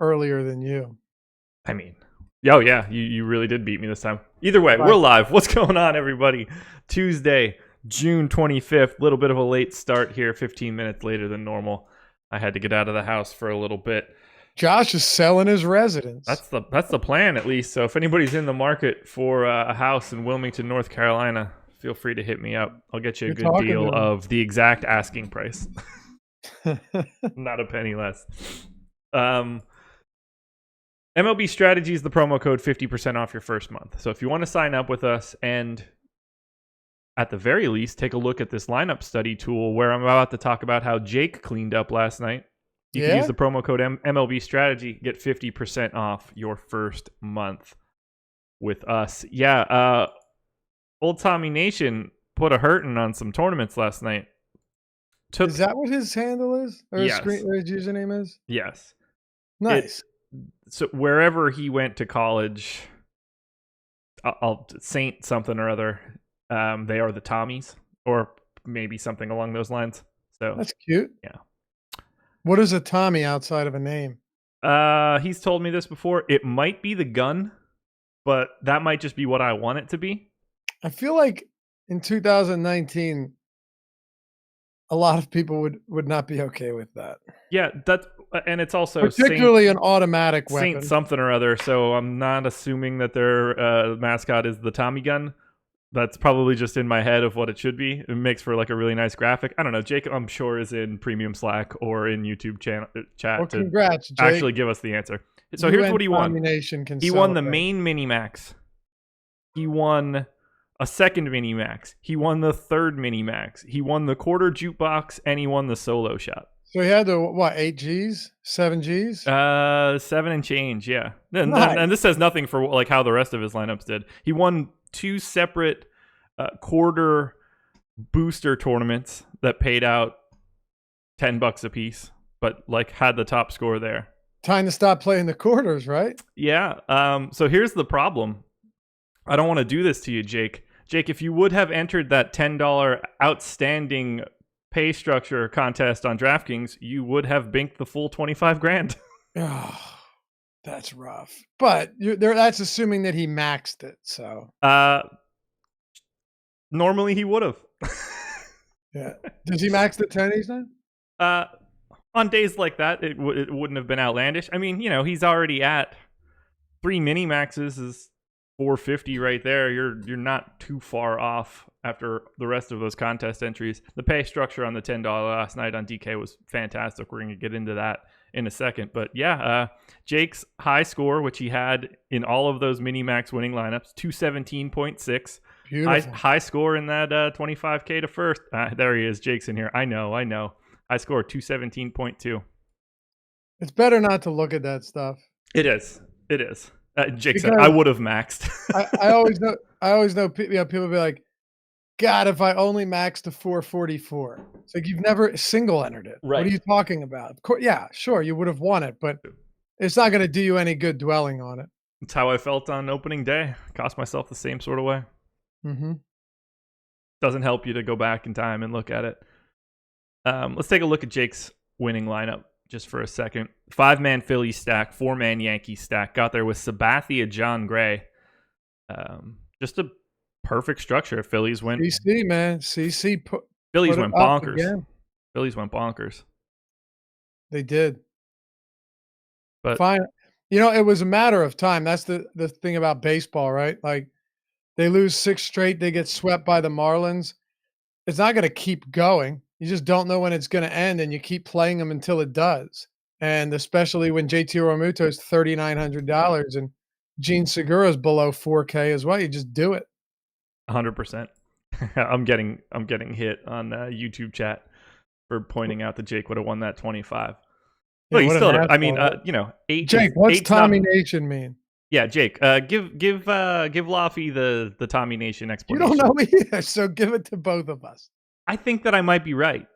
earlier than you. I mean, oh yeah, you really did beat me this time. Either way, Right. We're live. What's going on, everybody? Tuesday, June 25th. Little bit of a late start here, 15 minutes later than normal. I had to get out of the house for a little bit. Josh is selling his residence. That's the plan, at least. So if anybody's in the market for a house in Wilmington, North Carolina, feel free to hit me up. I'll get you a good deal of the exact asking price. Not a penny less. MLB Strategy is the promo code, 50% off your first month. So if you want to sign up with us and at the very least take a look at this lineup study tool where I'm about to talk about how Jake cleaned up last night, you can use the promo code MLB Strategy, get 50% off your first month with us. Yeah, Old Tommy Nation put a hurting on some tournaments last night. Is that what his handle is? Or yes. his username is? Yes. Nice. So wherever he went to college, I'll Saint something or other, they are the Tommies, or maybe something along those lines. So that's cute. Yeah. What is a Tommy outside of a name? He's told me this before. It might be the gun, but that might just be what I want it to be. I feel like in 2019, a lot of people would not be okay with that. Yeah, and it's also particularly an automatic weapon. Saint something or other, so I'm not assuming that their mascot is the Tommy gun. That's probably just in my head of what it should be. It makes for like a really nice graphic. I don't know. Jake, I'm sure, is in premium Slack or in YouTube chat well, congrats, to Jake. Actually give us the answer. So here's what he won. He won the main mini-max. He won a second mini-max. He won the third mini-max. He won the quarter jukebox, and he won the solo shot. So he had the, 8 Gs? 7 Gs? 7 and change, yeah. And this says nothing for like how the rest of his lineups did. He won 2 separate quarter booster tournaments that paid out $10 a piece, but like had the top score there. Time to stop playing the quarters, right? Yeah. So here's the problem. I don't want to do this to you, Jake. Jake, if you would have entered that $10 outstanding pay structure contest on DraftKings, you would have binked the full $25,000. Oh, that's rough. But that's assuming that he maxed it. So normally he would have. Yeah. Does he max the 10s then? On days like that, it wouldn't have been outlandish. I mean, he's already at 3 mini maxes is $450 right there. You're not too far off after the rest of those contest entries. The pay structure on the $10 last night on DK was fantastic. We're going to get into that in a second. But yeah, Jake's high score, which he had in all of those mini-max winning lineups, 217.6. Beautiful. High score in that $25K to first. There he is. Jake's in here. I know. High score, 217.2. It's better not to look at that stuff. It is. Jake said, I would have maxed. I always know people be like, God, if I only maxed to 444. It's like you've never single entered it. Right. What are you talking about? Of course, yeah, sure, you would have won it, but it's not going to do you any good dwelling on it. It's how I felt on opening day. Cost myself the same sort of way. Mm-hmm. Doesn't help you to go back in time and look at it. Let's take a look at Jake's winning lineup just for a second. 5-man Phillies stack, 4-man Yankees stack. Got there with Sabathia, John Gray. Just a perfect structure. Phillies went. CC, man. CC. Phillies went bonkers. Phillies went bonkers. They did. But fine. It was a matter of time. That's the thing about baseball, right? Like they lose 6 straight. They get swept by the Marlins. It's not going to keep going. You just don't know when it's going to end, and you keep playing them until it does. And especially when JT Realmuto is $3,900 and Gene Segura's below 4K as well, you just do it. 100%. I'm getting hit on YouTube chat for pointing out that Jake would have won that 25. Well, you still. I mean, 8. Jake, what's Tommy Nation mean? Yeah, Jake. Give Laffy the Tommy Nation explanation. You don't know me either, so give it to both of us. I think that I might be right.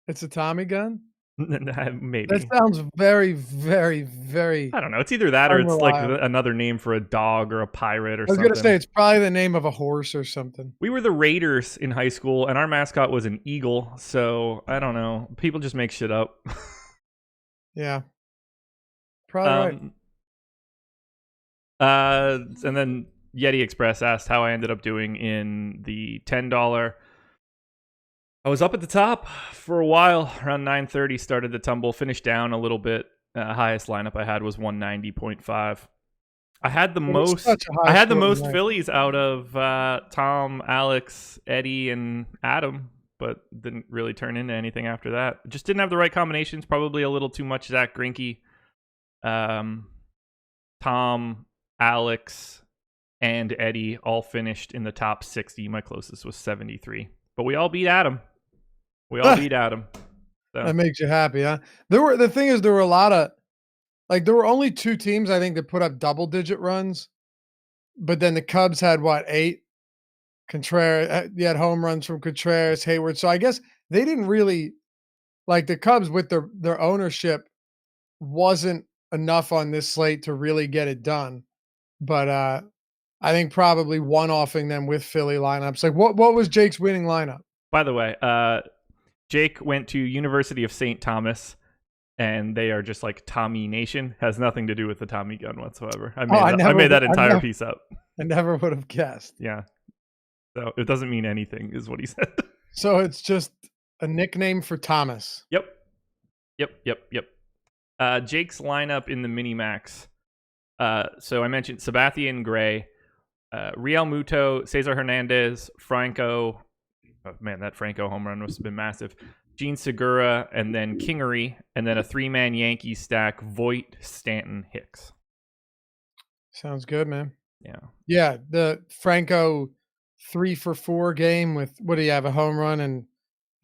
It's a Tommy gun? Maybe. That sounds very, very, very... I don't know. It's either that or it's like another name for a dog or a pirate or something. I was going to say, it's probably the name of a horse or something. We were the Raiders in high school, and our mascot was an eagle. So, I don't know. People just make shit up. Yeah. probably right. And then Yeti Express asked how I ended up doing in the $10. I was up at the top for a while, around 9:30, started to tumble, finished down a little bit. Highest lineup I had was 190.5. I had the most Phillies out of Tom, Alex, Eddie, and Adam, but didn't really turn into anything after that. Just didn't have the right combinations. Probably a little too much Zach Greinke. Tom, Alex, and Eddie all finished in the top 60. My closest was 73. But we all beat Adam. So. That makes you happy, huh? There were a lot of there were only 2 teams I think that put up double-digit runs, but then the Cubs had what, 8? Contreras, you had home runs from Contreras, Hayward. So I guess they didn't really the Cubs with their ownership wasn't enough on this slate to really get it done. But I think probably one-offing them with Philly lineups. Like what was Jake's winning lineup? By the way, Jake went to University of St. Thomas, and they are just like Tommy Nation. Has nothing to do with the Tommy gun whatsoever. I made that entire piece up. I never would have guessed. Yeah. So it doesn't mean anything, is what he said. So it's just a nickname for Thomas. Yep. Jake's lineup in the Minimax. So I mentioned Sabathia and Gray, Real Muto, Cesar Hernandez, Franco. Oh, man, that Franco home run must have been massive. Gene Segura, and then Kingery, and then a 3-man Yankee stack, Voit, Stanton, Hicks. Sounds good, man. Yeah. Yeah, the Franco 3-for-4 game with, what do you have, a home run and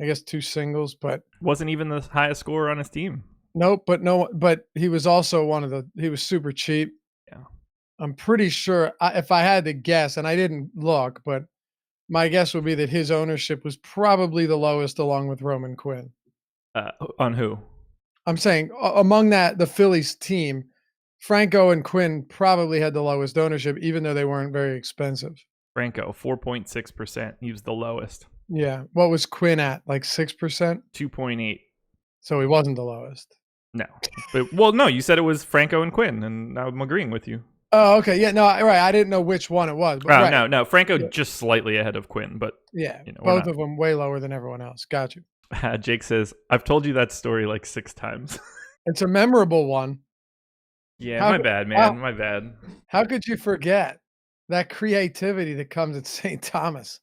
I guess 2 singles, but wasn't even the highest scorer on his team. Nope, but he was also he was super cheap. Yeah. I'm pretty sure, if I had to guess, and I didn't look, but my guess would be that his ownership was probably the lowest along with Roman Quinn. On who? I'm saying among the Phillies team, Franco and Quinn probably had the lowest ownership, even though they weren't very expensive. Franco, 4.6%. He was the lowest. Yeah. What was Quinn at? Like 6%? 2.8. So he wasn't the lowest. No. But, well, no, you said it was Franco and Quinn, and I'm agreeing with you. Oh, okay. Yeah, no, right. I didn't know which one it was. But right. No. Franco just slightly ahead of Quinn, but yeah, both of them way lower than everyone else. Got you. Jake says, I've told you that story like 6 times. It's a memorable one. Yeah, my bad, man. My bad. How could you forget that creativity that comes at St. Thomas?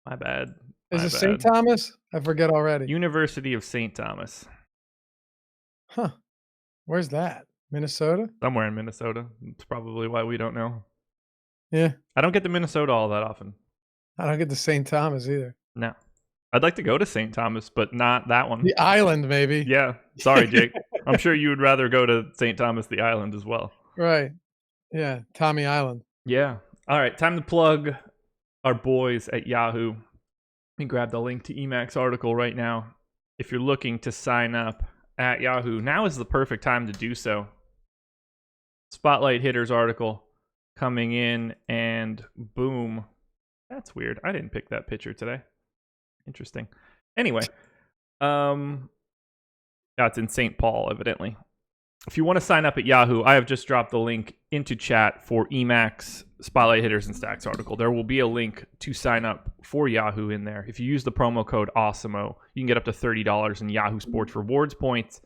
My bad. Is it St. Thomas? I forget already. University of St. Thomas. Huh. Where's that? Minnesota? Somewhere in Minnesota. It's probably why we don't know. Yeah. I don't get to Minnesota all that often. I don't get to St. Thomas either. No. I'd like to go to St. Thomas, but not that one. The island, maybe. Yeah. Sorry, Jake. I'm sure you would rather go to St. Thomas, the island, as well. Right. Yeah. Tommy Island. Yeah. All right. Time to plug our boys at Yahoo. Let me grab the link to Emacs article right now. If you're looking to sign up at Yahoo, now is the perfect time to do so. Spotlight Hitters article coming in, and boom. That's weird. I didn't pick that picture today. Interesting. Anyway, that's in St. Paul, evidently. If you want to sign up at Yahoo, I have just dropped the link into chat for Emacs Spotlight Hitters and Stacks article. There will be a link to sign up for Yahoo in there. If you use the promo code AWESOMO, you can get up to $30 in Yahoo Sports Rewards points.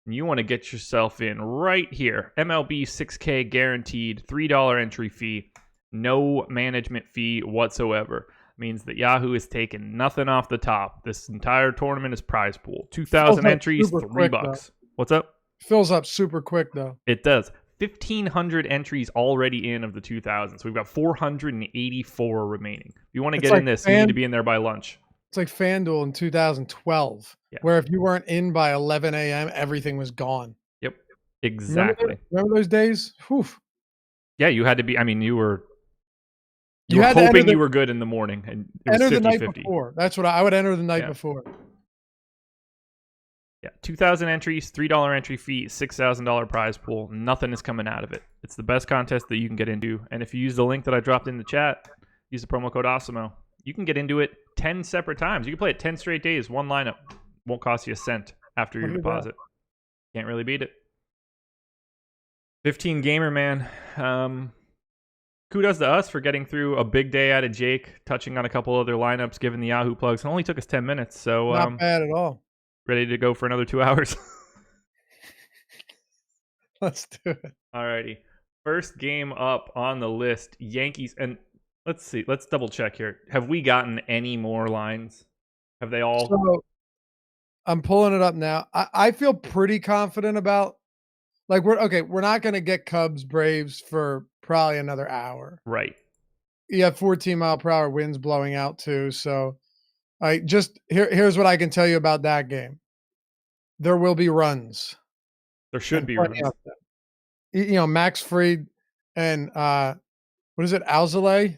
And you want to get yourself in right here. MLB 6K guaranteed, $3 entry fee, no management fee whatsoever. Means that Yahoo is taking nothing off the top. This entire tournament is prize pool. 2,000 entries, $3. What's up? Fills up super quick, though. It does. 1,500 entries already in of the 2,000. So we've got 484 remaining. If you want to get in this, you need to be in there by lunch. It's like FanDuel in 2012, where if you weren't in by 11 a.m., everything was gone. Yep, exactly. Remember those days? Whew. Yeah, you had to be. I mean, you were hoping you were good in the morning, and it was 50-50. The night before. That's what I would enter the night before. Yeah, 2,000 entries, $3 entry fee, $6,000 prize pool. Nothing is coming out of it. It's the best contest that you can get into. And if you use the link that I dropped in the chat, use the promo code AWESOMO, you can get into it 10 separate times. You can play it 10 straight days, one lineup. Won't cost you a cent after your deposit. Can't really beat it. 15 gamer, man. Kudos to us for getting through a big day out of Jake, touching on a couple other lineups, giving the Yahoo plugs. It only took us 10 minutes, so Not bad at all. ready to go for another 2 hours. Let's do it. Alrighty. First game up on the list, Yankees. And let's see. Let's double check here. Have we gotten any more lines? Have they all? So I'm pulling it up now. I feel pretty confident about, like, we're not going to get Cubs Braves for probably another hour. Right. You have 14-mile-per-hour winds blowing out too. So here's what I can tell you about that game. There will be runs. There should be runs. Max Fried and what is it, Alzolay?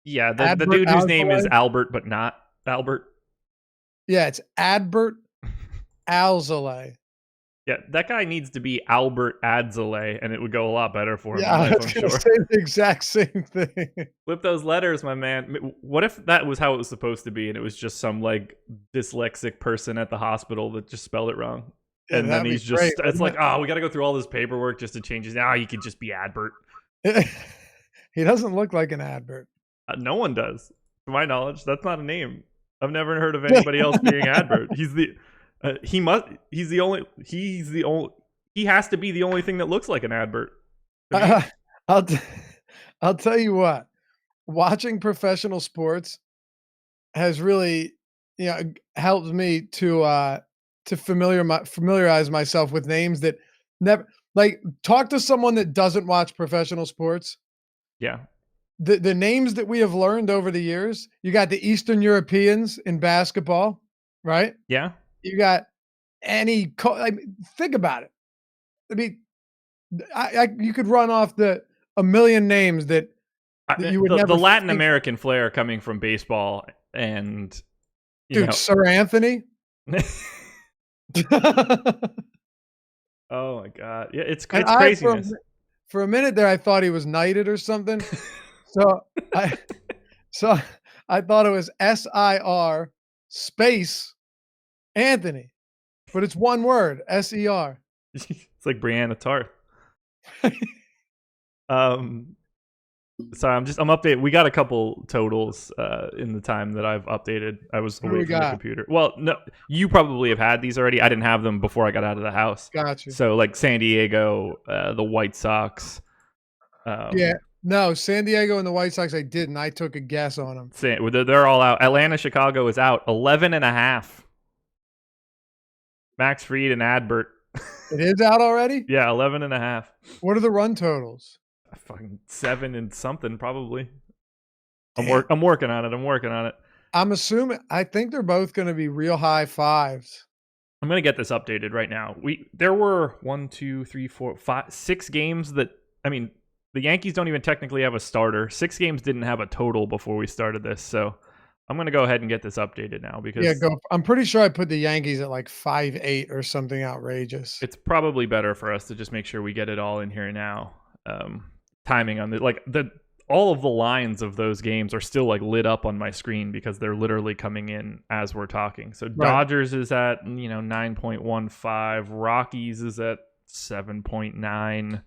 Yeah, the dude whose name is Albert, but not Albert. Yeah, it's Adbert Alzolay. Yeah, that guy needs to be Albert Adzolay, and it would go a lot better for him. Yeah, I was going to say the exact same thing. Flip those letters, my man. What if that was how it was supposed to be, and it was just some like dyslexic person at the hospital that just spelled it wrong? Yeah, and then he's just, great, it's like, oh, we got to go through all this paperwork just to change his. Now you could just be Adbert. He doesn't look like an Adbert. No one does. To my knowledge, that's not a name. I've never heard of anybody else being Adbert. He has to be the only thing that looks like an Adbert. I'll tell you what, watching professional sports has really, helped me to familiarize myself with names that never, like, talk to someone that doesn't watch professional sports. Yeah. The names that we have learned over the years, you got the Eastern Europeans in basketball, right? Yeah. You got think about it. I mean, you could run off a million names that you would never. The Latin American flair coming from baseball and Sir Anthony. Oh my God! Yeah, it's craziness. For a minute there, I thought he was knighted or something. So I thought it was SIR space Anthony, but it's one word, SER. It's like Brianna Tarth. Sorry, I'm updating. We got a couple totals in the time that I've updated. I was away from the computer. Well, no, you probably have had these already. I didn't have them before I got out of the house. Gotcha. So like San Diego, the White Sox. No, San Diego and the White Sox, I didn't. I took a guess on them. They're all out. Atlanta, Chicago is out. 11.5. Max Fried and Adbert. It is out already? Yeah, 11.5. What are the run totals? Fucking 7 and something, probably. I'm working on it. I think they're both going to be real high fives. I'm going to get this updated right now. There were 6 games that, the Yankees don't even technically have a starter. 6 games didn't have a total before we started this, so I'm going to go ahead and get this updated now because I'm pretty sure I put the Yankees at like 5-8 or something outrageous. It's probably better for us to just make sure we get it all in here now. Timing on all of the lines of those games are still like lit up on my screen because they're literally coming in as we're talking. So right. Dodgers is at 9.15, Rockies is at 7.9.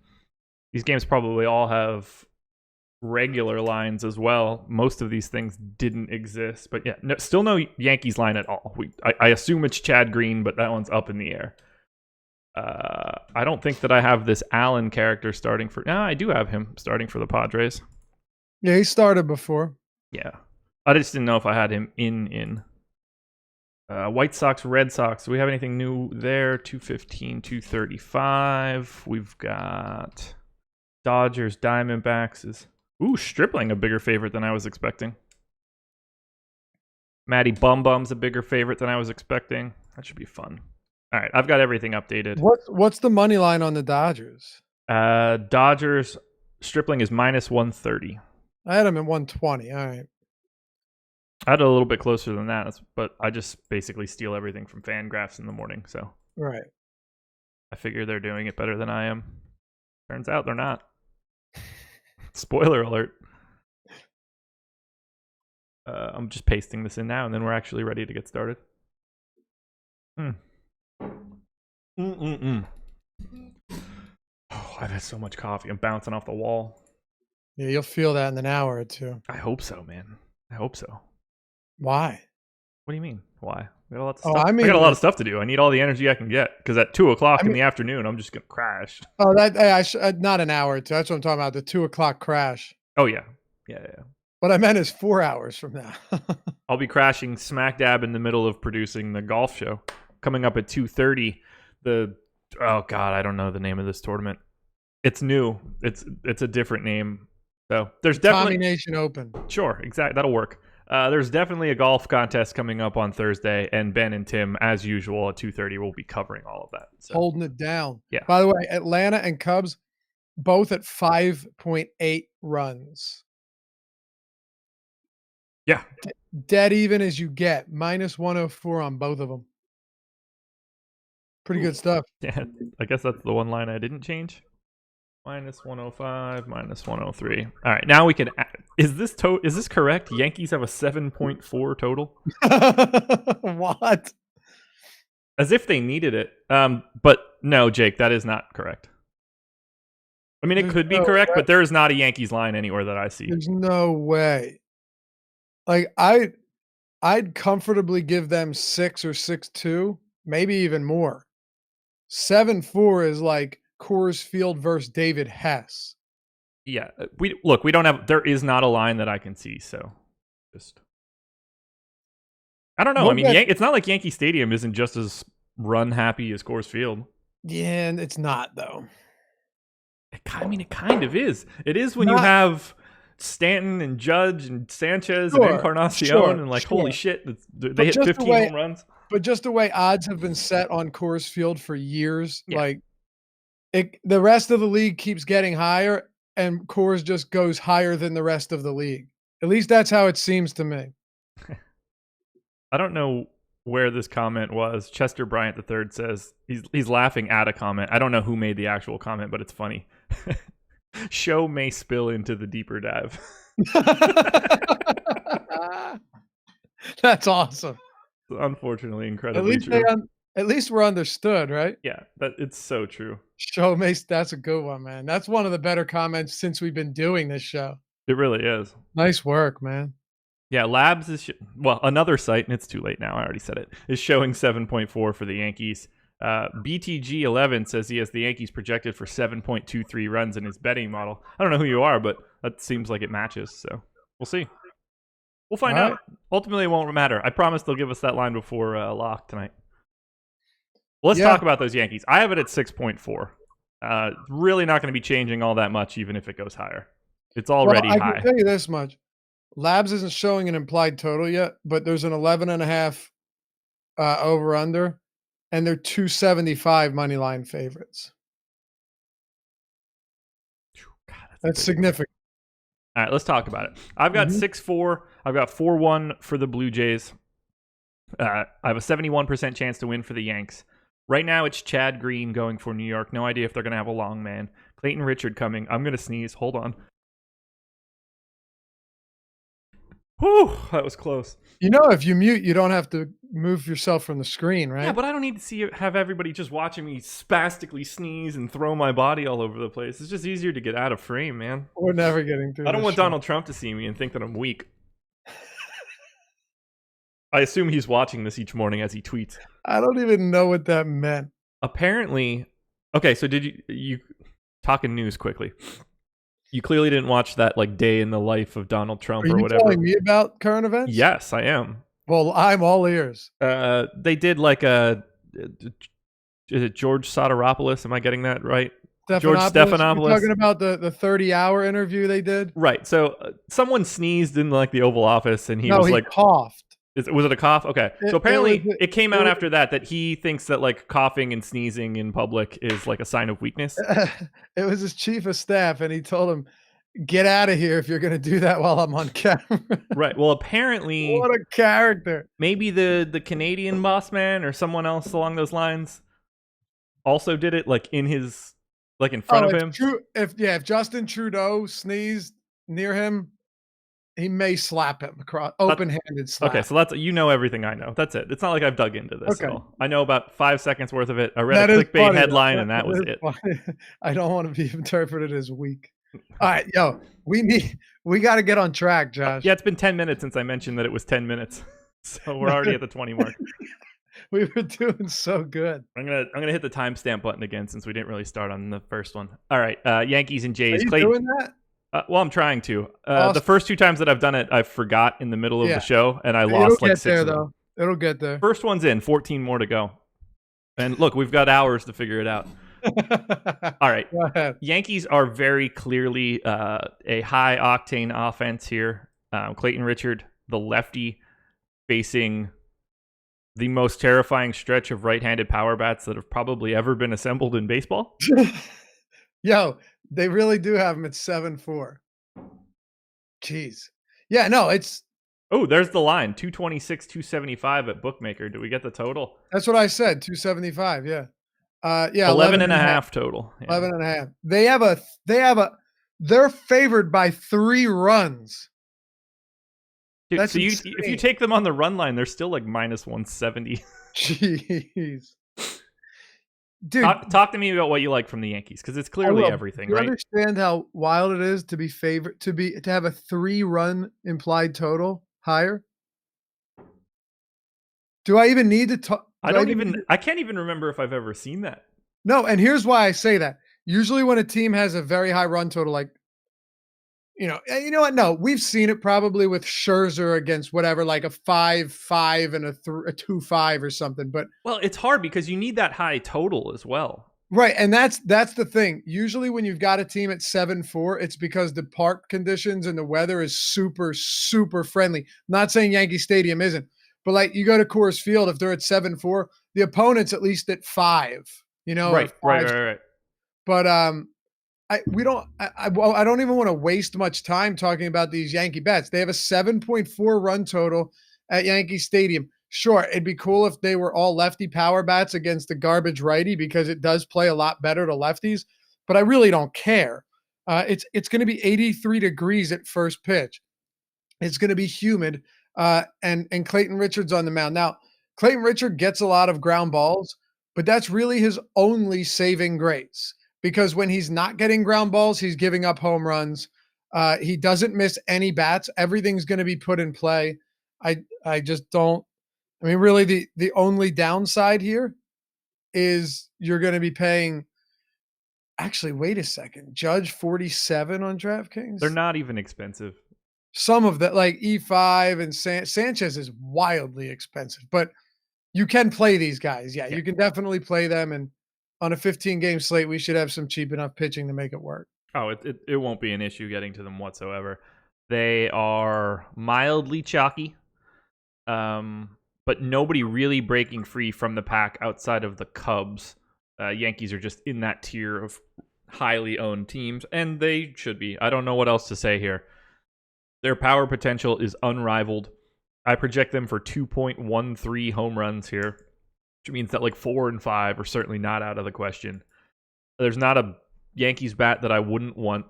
These games probably all have regular lines as well. Most of these things didn't exist, but yeah, still no Yankees line at all. I assume it's Chad Green, but that one's up in the air. I don't think that I have this Allen character starting for. No, I do have him starting for the Padres. Yeah, he started before. Yeah, I just didn't know if I had him in. White Sox, Red Sox. Do we have anything new there? 215, 235. We've got Dodgers, Diamondbacks. Stripling a bigger favorite than I was expecting. Matty Bum Bum's a bigger favorite than I was expecting. That should be fun. All right, I've got everything updated. What's the money line on the Dodgers? Dodgers Stripling is -130. I had him at 120. All right. I had a little bit closer than that, but I just basically steal everything from FanGraphs in the morning, so right. I figure they're doing it better than I am. Turns out they're not. Spoiler alert. I'm just pasting this in now, and then we're actually ready to get started. I've had so much coffee. I'm bouncing off the wall. Yeah, you'll feel that in an hour or two. I hope so, man. I hope so. Why? What do you mean? Why? I got a lot of Oh, stuff. I I mean, got a lot of stuff to do. I need all the energy I can get because at 2:00 I in mean, the afternoon, I'm just gonna crash. oh, not an hour or two. That's what I'm talking about. The 2 o'clock crash. Oh yeah, yeah. What I meant is 4 hours from now. I'll be crashing smack dab in the middle of producing the golf show coming up at 2:30. Oh god, I don't know the name of this tournament. It's new. It's a different name. So there's definitely Tommy Nation Open. Sure, exactly. That'll work. There's definitely a golf contest coming up on Thursday, and Ben and Tim, as usual, at 2:30, will be covering all of that. So. Holding it down. Yeah. By the way, Atlanta and Cubs both at 5.8 runs. Yeah. Dead even as you get. Minus 104 on both of them. Pretty good stuff. Yeah. I guess that's the one line I didn't change. Minus 105, minus 103. All right, now we can. Is this correct? Yankees have a 7.4 total. What? As if they needed it. But no, Jake, that is not correct. I mean, it could be correct, but there is not a Yankees line anywhere that I see. There's no way. Like I'd comfortably give them 6 or 6.2, maybe even more. 7.4 is like Coors Field versus David Hess. Yeah, we don't have. There is not a line that I can see. So, just I don't know. I mean, it's not like Yankee Stadium isn't just as run happy as Coors Field. Yeah, and it's not though. It kind of is. It is when you have Stanton and Judge and Sanchez and Encarnacion and holy shit, they hit 15 home runs. But just the way odds have been set on Coors Field for years, the rest of the league keeps getting higher, and Coors just goes higher than the rest of the league. At least that's how it seems to me. I don't know where this comment was. Chester Bryant III says he's laughing at a comment. I don't know who made the actual comment, but it's funny. Show may spill into the deeper dive. That's awesome. Unfortunately, incredibly true. At least we're understood, right? Yeah, it's so true. Show me, that's a good one, man. That's one of the better comments since we've been doing this show. It really is. Nice work, man. Yeah, Labs is another site, and it's too late now. I already said it. Is showing 7.4 for the Yankees. BTG11 says he has the Yankees projected for 7.23 runs in his betting model. I don't know who you are, but that seems like it matches. So we'll see. We'll find out. Ultimately, it won't matter. I promise they'll give us that line before lock tonight. Well, let's talk about those Yankees. I have it at 6.4. Really not going to be changing all that much, even if it goes higher. It's already high. I can tell you this much. Labs isn't showing an implied total yet, but there's an 11.5 over-under, and they're 275 money line favorites. God, that's significant. All right, let's talk about it. I've got 6-4. I've got 4-1 for the Blue Jays. I have a 71% chance to win for the Yanks. Right now, it's Chad Green going for New York. No idea if they're going to have a long man. Clayton Richard coming. I'm going to sneeze. Hold on. Whew, that was close. You know, if you mute, you don't have to move yourself from the screen, right? Yeah, but I don't need to have everybody just watching me spastically sneeze and throw my body all over the place. It's just easier to get out of frame, man. We're never getting through. I don't want Donald Trump to see me and think that I'm weak. I assume he's watching this each morning as he tweets. I don't even know what that meant. Apparently, okay, so did you talking news quickly? You clearly didn't watch that day in the life of Donald Trump or whatever. Are you telling me about current events? Yes, I am. Well, I'm all ears. They did is it George Soteropoulos? Am I getting that right? George Stephanopoulos. You're talking about the 30-hour interview they did? Right. So someone sneezed in the Oval Office, and he coughed. Was it a cough? Okay. So apparently it came out after that he thinks that coughing and sneezing in public is a sign of weakness. It was his chief of staff, and he told him, "Get out of here if you're going to do that while I'm on camera." Right. Well, apparently, what a character. Maybe the Canadian boss man or someone else along those lines also did it in his in front of him. If Justin Trudeau sneezed near him, He may slap him across open-handed slap. Okay, so that's everything I know. That's it. It's not like I've dug into this at all. I know about 5 seconds worth of it. I read That a is clickbait funny, headline, though. and that was it. I don't want to be interpreted as weak. All right, yo, we got to get on track, Josh. Yeah, it's been 10 minutes since I mentioned that it was 10 minutes, so we're already at the 20 mark. We were doing so good. I'm gonna hit the timestamp button again since we didn't really start on the first one. All right, Yankees and Jays. Are you doing that? Well, I'm trying to. Awesome. The first 2 times that I've done it, I forgot in the middle of the show, and I lost like 6 there, of them. Though. It'll get there. First one's in, 14 more to go. And look, we've got hours to figure it out. All right. Go ahead. Yankees are very clearly a high-octane offense here. Clayton Richard, the lefty, facing the most terrifying stretch of right-handed power bats that have probably ever been assembled in baseball. Yo, they really do have him at 7-4. Jeez. Yeah, no, it's... Oh, there's the line. 226, 275 at Bookmaker. Do we get the total? That's what I said, 275, yeah. Yeah, 11 and a half total. Yeah. 11 and a half. They're favored by 3 runs. Dude, so if you take them on the run line, they're still like minus 170. Jeez. Dude, talk to me about what you like from the Yankees, because it's clearly everything, right? You understand how wild it is to be favored to have a 3-run implied total higher? Do I even need to talk? I can't even remember if I've ever seen that. No, and here's why I say that. Usually when a team has a very high run total, like, you know what? No, we've seen it probably with Scherzer against whatever, like a 5-5 and a 2-5 or something. But well, it's hard because you need that high total as well. Right, and that's the thing. Usually when you've got a team at 7-4, it's because the park conditions and the weather is super, super friendly. Not saying Yankee Stadium isn't, but like you go to Coors Field, if they're at 7-4, the opponent's at least at 5. Right. But I don't even want to waste much time talking about these Yankee bets. They have a 7.4 run total at Yankee Stadium. Sure, it'd be cool if they were all lefty power bats against the garbage righty, because it does play a lot better to lefties, but I really don't care. It's going to be 83 degrees at first pitch. It's going to be humid, and Clayton Richard's on the mound. Now, Clayton Richard gets a lot of ground balls, but that's really his only saving grace, because when he's not getting ground balls, he's giving up home runs. He doesn't miss any bats. Everything's going to be put in play. I just don't. I mean, really, the only downside here is you're going to be paying. Actually, wait a second. Judge 47 on DraftKings. They're not even expensive. Some of that, like E5 and Sanchez, is wildly expensive, but you can play these guys. Yeah, you can definitely play them. And on a 15-game slate, we should have some cheap enough pitching to make it work. Oh, it won't be an issue getting to them whatsoever. They are mildly chalky. But nobody really breaking free from the pack outside of the Cubs. Yankees are just in that tier of highly owned teams, and they should be. I don't know what else to say here. Their power potential is unrivaled. I project them for 2.13 home runs here, which means that like 4 and 5 are certainly not out of the question. There's not a Yankees bat that I wouldn't want.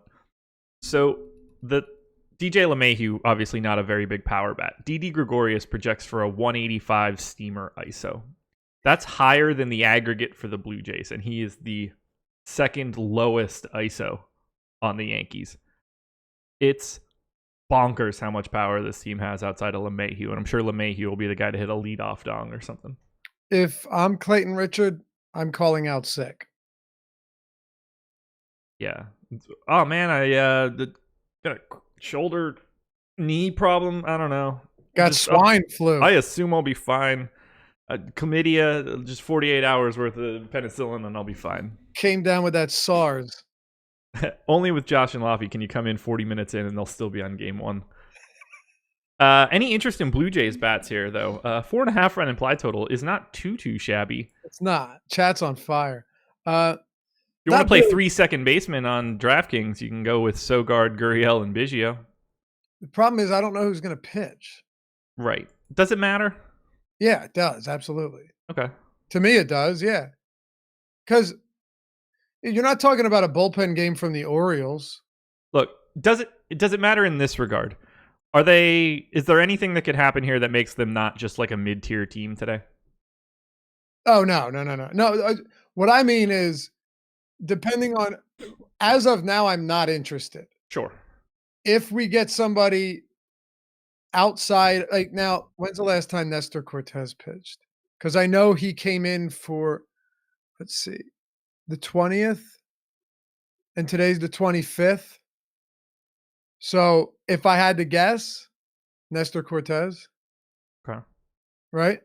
So the DJ LeMahieu, obviously not a very big power bat. Didi Gregorius projects for a 185 steamer ISO. That's higher than the aggregate for the Blue Jays, and he is the second lowest ISO on the Yankees. It's bonkers how much power this team has outside of LeMahieu, and I'm sure LeMahieu will be the guy to hit a leadoff dong or something. If I'm Clayton Richard, I'm calling out sick. Yeah. Oh, man, I got a shoulder knee problem. I don't know. Got swine flu. I assume I'll be fine. Chlamydia, just 48 hours worth of penicillin and I'll be fine. Came down with that SARS. Only with Josh and Laffy can you come in 40 minutes in and they'll still be on game 1. Any interest in Blue Jays bats here, though? 4.5 run implied total is not too shabby. It's not. Chat's on fire. You want to play 3 second basemen on DraftKings, you can go with Sogard, Gurriel, and Biggio. The problem is I don't know who's going to pitch. Right. Does it matter? Yeah, it does. Absolutely. Okay. To me, it does. Yeah. Because you're not talking about a bullpen game from the Orioles. Look, does it matter in this regard? Is there anything that could happen here that makes them not just like a mid-tier team today? Oh, no. What I mean is, depending on, as of now, I'm not interested. Sure. If we get somebody outside, like now, when's the last time Nestor Cortez pitched? Because I know he came in for, let's see, the 20th, and today's the 25th. So if I had to guess, Nestor Cortez, Okay. right?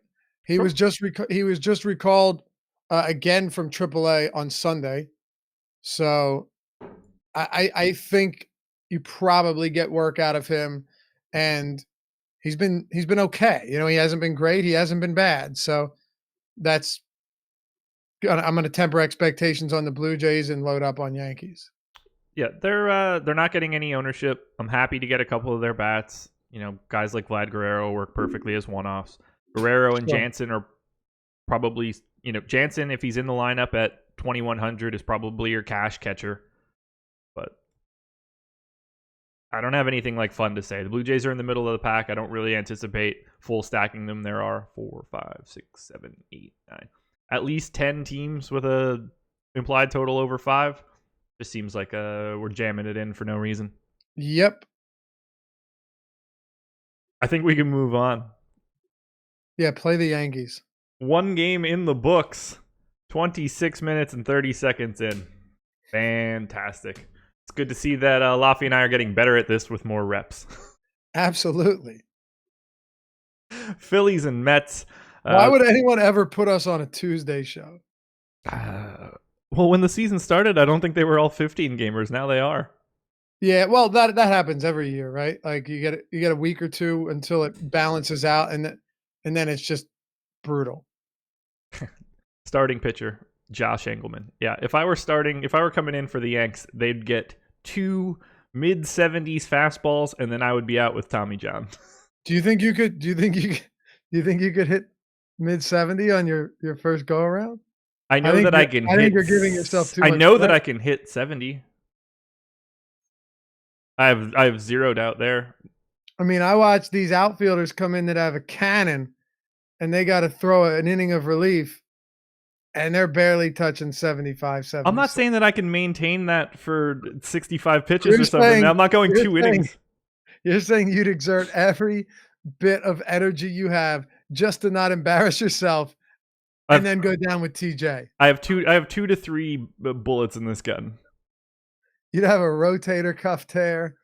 He Sure. was just recalled again from AAA on Sunday. So I think you probably get work out of him, and he's been okay. You know, he hasn't been great, he hasn't been bad. So that's I'm going to temper expectations on the Blue Jays and load up on Yankees. Yeah, they're not getting any ownership. I'm happy to get a couple of their bats. You know, guys like Vlad Guerrero work perfectly as one-offs. Guerrero and Sure. Jansen are probably, you know, Jansen, if he's in the lineup at 2,100, is probably your cash catcher. But I don't have anything like fun to say. The Blue Jays are in the middle of the pack. I don't really anticipate full stacking them. There are 4, 5, 6, 7, 8, 9, at least 10 teams with a implied total over 5. Just seems like we're jamming it in for no reason. Yep. I think we can move on. Yeah, play the Yankees. One game in the books. 26 minutes and 30 seconds in. Fantastic. It's good to see that Laffy and I are getting better at this with more reps. Absolutely. Phillies and Mets. Why would anyone ever put us on a Tuesday show? Well, when the season started, I don't think they were all 15 gamers. Now they are. Yeah, well, that happens every year, right? Like you get a week or two until it balances out, and then it's just brutal. Starting pitcher, Josh Engelman. Yeah, if I were coming in for the Yanks, they'd get 2 mid-70s fastballs, and then I would be out with Tommy John. Do you think you could hit mid-70 on your first go around? I know that I can hit. I think you're giving yourself too much I know that credit. I can hit 70. I have zeroed out there. I mean, I watch these outfielders come in that have a cannon, and they got to throw an inning of relief, and they're barely touching 75, 76. I'm not saying that I can maintain that for 65 pitches or something. I'm not going 2 innings. You're saying you'd exert every bit of energy you have just to not embarrass yourself, and then go down with TJ. I have 2 to 3 bullets in this gun. You'd have a rotator cuff tear.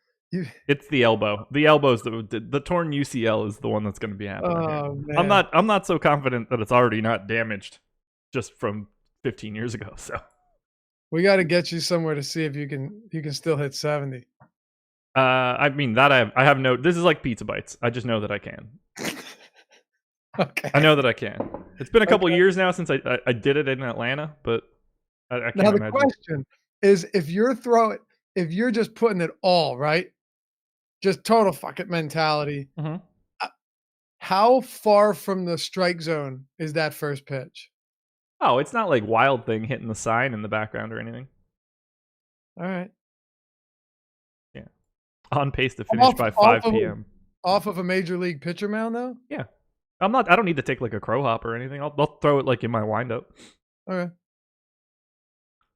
It's the elbow. The elbow's the torn UCL is the one that's going to be happening. Oh, man. I'm not so confident that it's already not damaged just from 15 years ago. So we got to get you somewhere to see if you can still hit 70. I mean that I have no. This is like pizza bites. I just know that I can. Okay. I know that I can. It's been a couple years now since I did it in Atlanta, but I can't Now the imagine. question is, if you're just putting it all right, just total fuck it mentality. Mm-hmm. How far from the strike zone is that first pitch? Oh, it's not like Wild Thing hitting the sign in the background or anything. All right. Yeah. On pace to finish by 5 p.m. Off of a major league pitcher mound, though? Yeah. I don't need to take like a crow hop or anything. I'll throw it like in my windup. Okay.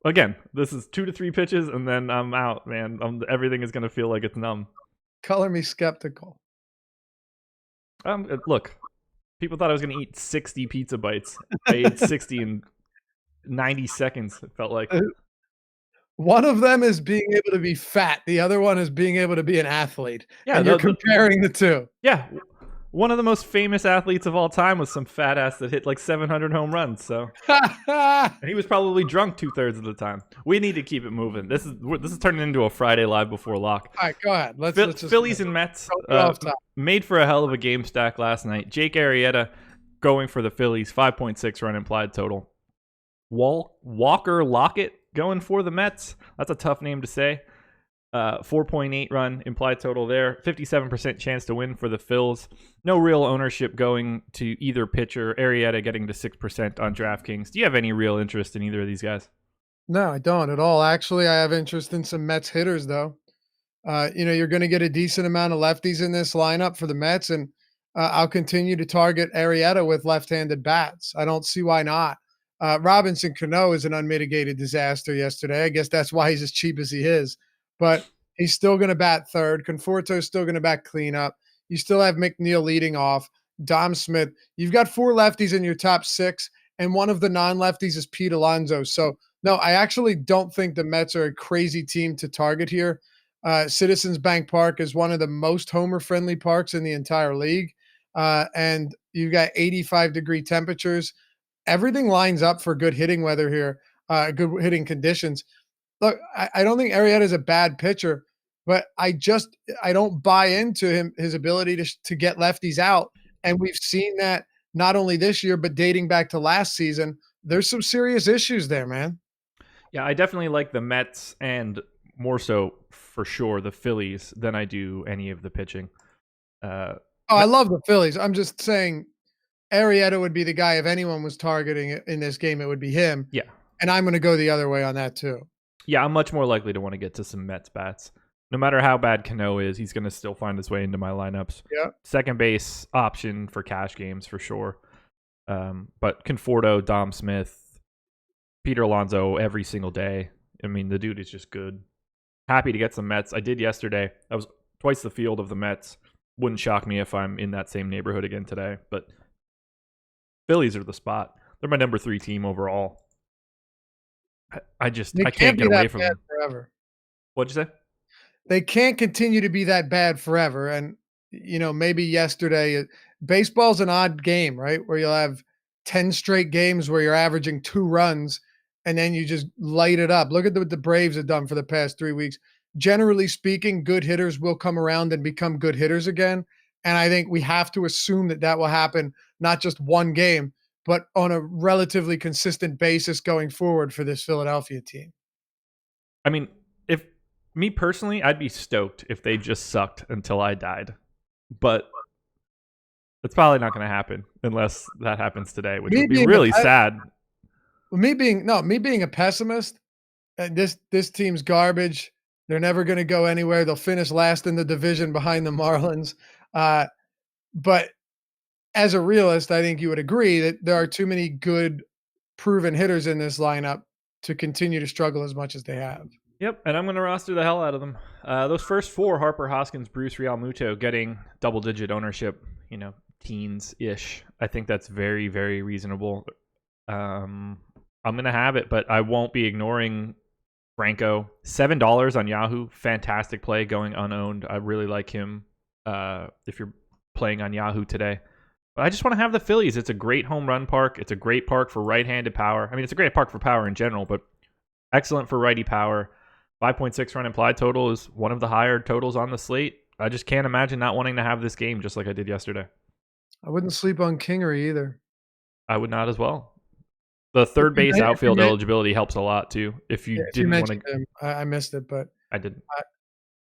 Again, this is 2 to 3 pitches, and then I'm out, man. Everything is going to feel like it's numb. Color me skeptical. Look, people thought I was going to eat 60 pizza bites. I ate 60 in 90 seconds, it felt like. One of them is being able to be fat. The other one is being able to be an athlete. Yeah, and you're comparing the two. Yeah. One of the most famous athletes of all time was some fat ass that hit like 700 home runs. So, and he was probably drunk 2/3 of the time. We need to keep it moving. This is turning into a Friday live before lock. All right, go ahead. Let's just Phillies and Mets made for a hell of a game stack last night. Jake Arrieta going for the Phillies, 5.6 run implied total. Walker Lockett going for the Mets. That's a tough name to say. 4.8 run implied total there. 57% chance to win for the Phils. No real ownership going to either pitcher. Arrieta getting to 6% on DraftKings. Do you have any real interest in either of these guys? No, I don't at all. Actually, I have interest in some Mets hitters, though. You're going to get a decent amount of lefties in this lineup for the Mets, and I'll continue to target Arrieta with left-handed bats. I don't see why not. Robinson Cano is an unmitigated disaster yesterday. I guess that's why he's as cheap as he is. But he's still going to bat third. Conforto is still going to bat cleanup. You still have McNeil leading off. Dom Smith. You've got 4 lefties in your top 6, and one of the non-lefties is Pete Alonso. So, no, I actually don't think the Mets are a crazy team to target here. Citizens Bank Park is one of the most homer-friendly parks in the entire league. And you've got 85-degree temperatures. Everything lines up for good hitting weather here, good hitting conditions. Look, I don't think Arrieta is a bad pitcher, but I don't buy into his ability to get lefties out. And we've seen that not only this year, but dating back to last season. There's some serious issues there, man. Yeah, I definitely like the Mets and more so for sure the Phillies than I do any of the pitching. I love the Phillies. I'm just saying Arrieta would be the guy if anyone was targeting it in this game, it would be him. Yeah. And I'm going to go the other way on that too. Yeah, I'm much more likely to want to get to some Mets bats. No matter how bad Cano is, he's going to still find his way into my lineups. Yeah. Second base option for cash games for sure. But Conforto, Dom Smith, Peter Alonso every single day. I mean, the dude is just good. Happy to get some Mets. I did yesterday. I was twice the field of the Mets. Wouldn't shock me if I'm in that same neighborhood again today. But Phillies are the spot. They're my number 3 team overall. I can't get away from them forever. What'd you say? They can't continue to be that bad forever. And, maybe yesterday, baseball's an odd game, right? Where you'll have 10 straight games where you're averaging 2 runs and then you just light it up. Look at what the Braves have done for the past 3 weeks. Generally speaking, good hitters will come around and become good hitters again. And I think we have to assume that will happen, not just one game, but on a relatively consistent basis going forward for this Philadelphia team. I mean, if me personally, I'd be stoked if they just sucked until I died. But it's probably not going to happen unless that happens today, which would be really sad. Me being a pessimist, this team's garbage. They're never going to go anywhere. They'll finish last in the division behind the Marlins. But as a realist, I think you would agree that there are too many good, proven hitters in this lineup to continue to struggle as much as they have. Yep, and I'm going to roster the hell out of them. Those first 4, Harper, Hoskins, Bruce, Realmuto, getting double-digit ownership, teens-ish. I think that's very, very reasonable. I'm going to have it, but I won't be ignoring Franco. $7 on Yahoo. Fantastic play going unowned. I really like him if you're playing on Yahoo today. But I just want to have the Phillies. It's a great home run park. It's a great park for right-handed power. I mean, it's a great park for power in general, but excellent for righty power. 5.6 run implied total is one of the higher totals on the slate. I just can't imagine not wanting to have this game just like I did yesterday. I wouldn't sleep on Kingery either. I would not as well. The third base outfield eligibility helps a lot too. If you didn't want to, I missed it, but I didn't.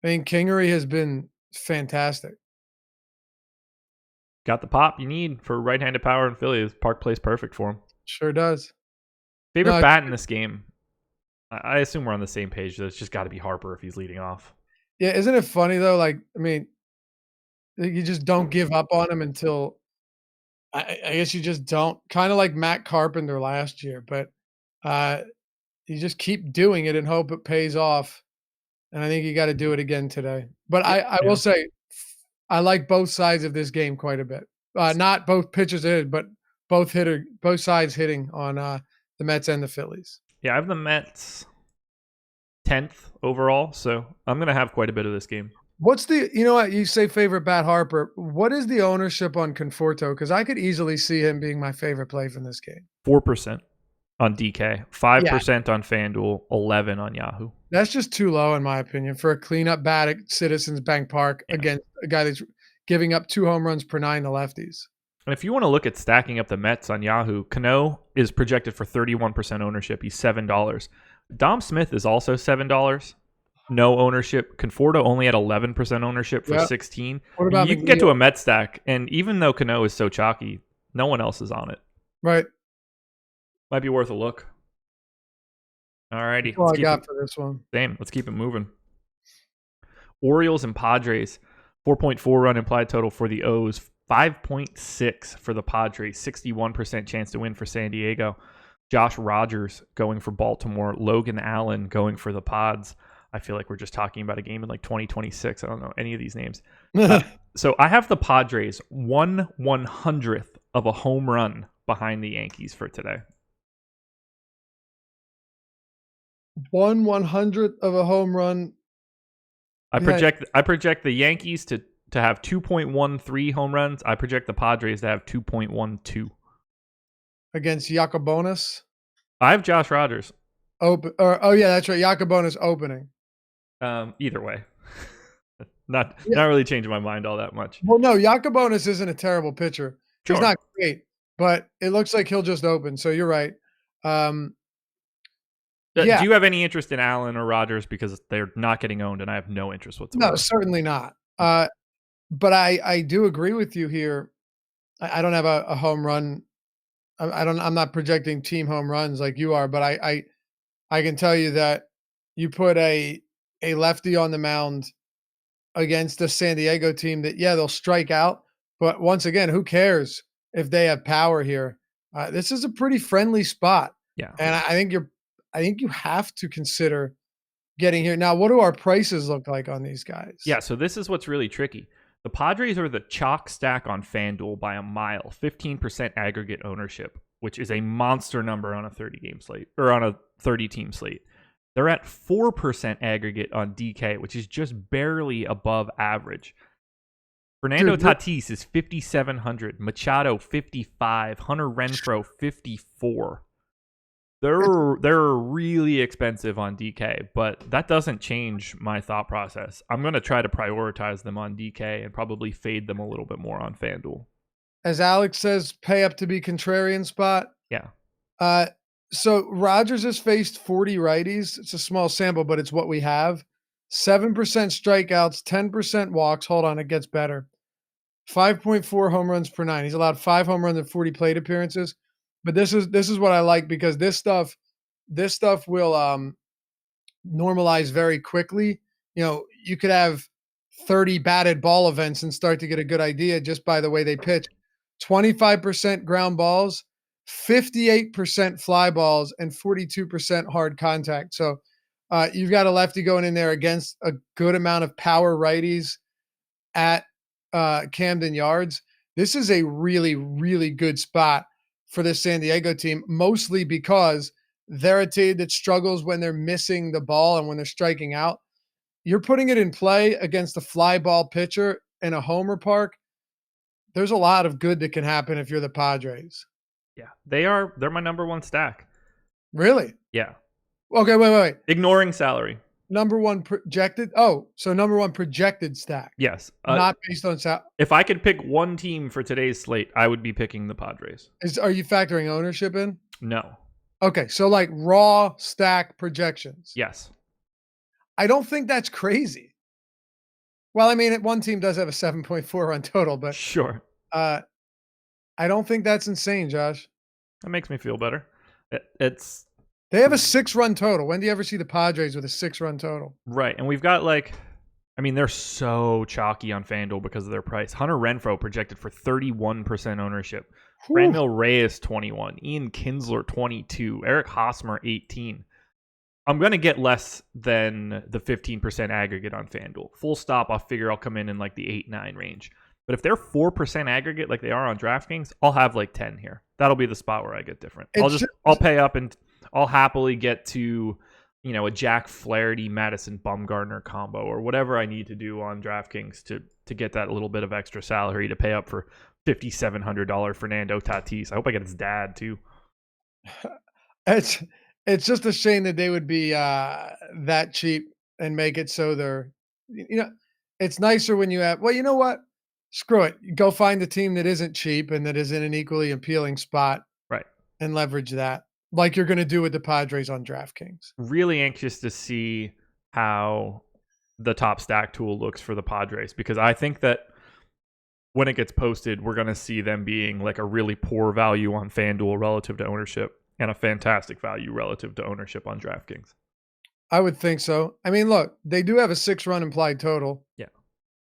I mean, Kingery has been fantastic. Got the pop you need for right-handed power in Philly. Park plays perfect for him. Sure does. Favorite bat in this game? I assume we're on the same page. It's just got to be Harper if he's leading off. Yeah, isn't it funny though? Like, I mean, you just don't give up on him until I guess you just don't. Kind of like Matt Carpenter last year, but you just keep doing it and hope it pays off. And I think you got to do it again today. But I will say, I like both sides of this game quite a bit. Not both pitchers hit, but both sides hitting on the Mets and the Phillies. Yeah, I have the Mets 10th overall, so I'm going to have quite a bit of this game. What's you say favorite bat Harper. What is the ownership on Conforto? Because I could easily see him being my favorite play from this game. 4% on DK, 5% on FanDuel, 11 on Yahoo. That's just too low in my opinion for a cleanup bat at Citizens Bank Park against a guy that's giving up 2 home runs per 9 to lefties. And if you want to look at stacking up the Mets on Yahoo, Cano is projected for 31% ownership. He's $7. Dom Smith is also $7. No ownership. Conforto only at 11% ownership for 16. What about you can get to a Met stack, and even though Cano is so chalky, no one else is on it. Right. Might be worth a look. All righty. That's all I got for this one. Same. Let's keep it moving. Orioles and Padres, 4.4 run implied total for the O's, 5.6 for the Padres, 61% chance to win for San Diego. Josh Rogers going for Baltimore, Logan Allen going for the Pods. I feel like we're just talking about a game in like 2026. I don't know any of these names. So I have the Padres 1/100th of a home run behind the Yankees for today. 1/100th of a home run. I project the Yankees to have 2.13 home runs. I project the Padres to have 2.12 against Yacobonis. I have Josh Rogers. Oh yeah, that's right. Yacobonis opening. Either way, not really changing my mind all that much. Well, no, Yacobonis isn't a terrible pitcher. Sure. He's not great, but it looks like he'll just open. So you're right. Do you have any interest in Allen or Rogers because they're not getting owned, and I have no interest whatsoever? No, certainly not. But I do agree with you here. I don't have a home run. I'm not projecting team home runs like you are, but I can tell you that you put a lefty on the mound against a San Diego team that, they'll strike out. But once again, who cares if they have power here? This is a pretty friendly spot. Yeah. And I think you have to consider getting here. Now, what do our prices look like on these guys? Yeah, so this is what's really tricky. The Padres are the chalk stack on FanDuel by a mile, 15% aggregate ownership, which is a monster number on a 30-game slate or on a 30-team slate. They're at 4% aggregate on DK, which is just barely above average. Fernando Tatis is 5,700, Machado 55, Hunter Renfroe 54. They're really expensive on DK, but that doesn't change my thought process. I'm going to try to prioritize them on DK and probably fade them a little bit more on FanDuel. As Alex says, pay up to be contrarian spot. Yeah. So Rogers has faced 40 righties. It's a small sample, but it's what we have. 7% strikeouts, 10% walks. Hold on, it gets better. 5.4 home runs per 9. He's allowed 5 home runs in 40 plate appearances. But this is what I like because this stuff will normalize very quickly. You could have 30 batted ball events and start to get a good idea just by the way they pitch. 25% ground balls, 58% fly balls, and 42% hard contact. So you've got a lefty going in there against a good amount of power righties at Camden Yards. This is a really, really good spot for this San Diego team, mostly because they're a team that struggles when they're missing the ball and when they're striking out. You're putting it in play against a fly ball pitcher in a homer park. There's a lot of good that can happen if you're the Padres. Yeah, they're my number one stack. Really? Yeah. Okay, wait. Ignoring salary. Number one projected? Oh, so number one projected stack. Yes. Not based on salary. If I could pick one team for today's slate, I would be picking the Padres. Are you factoring ownership in? No. Okay, so like raw stack projections. Yes. I don't think that's crazy. Well, I mean, one team does have a 7.4 run total, but sure. I don't think that's insane, Josh. That makes me feel better. They have a 6-run total. When do you ever see the Padres with a 6-run total? Right, and we've got they're so chalky on FanDuel because of their price. Hunter Renfroe projected for 31% ownership. Franmil Reyes 21, Ian Kinsler 22, Eric Hosmer 18. I'm going to get less than the 15% aggregate on FanDuel. Full stop, I'll figure I'll come in like the 8-9 range. But if they're 4% aggregate like they are on DraftKings, I'll have like 10 here. That'll be the spot where I get different. I'll pay up and I'll happily get to, a Jack Flaherty, Madison Bumgarner combo or whatever I need to do on DraftKings to get that little bit of extra salary to pay up for $5,700 Fernando Tatis. I hope I get his dad too. It's just a shame that they would be that cheap and make it so they're, it's nicer when you have, well, you know what? Screw it. Go find a team that isn't cheap and that is in an equally appealing spot. Right. And leverage that like you're going to do with the Padres on DraftKings. Really anxious to see how the top stack tool looks for the Padres because I think that when it gets posted, we're going to see them being like a really poor value on FanDuel relative to ownership and a fantastic value relative to ownership on DraftKings. I would think so. I mean, look, they do have a 6-run implied total. Yeah.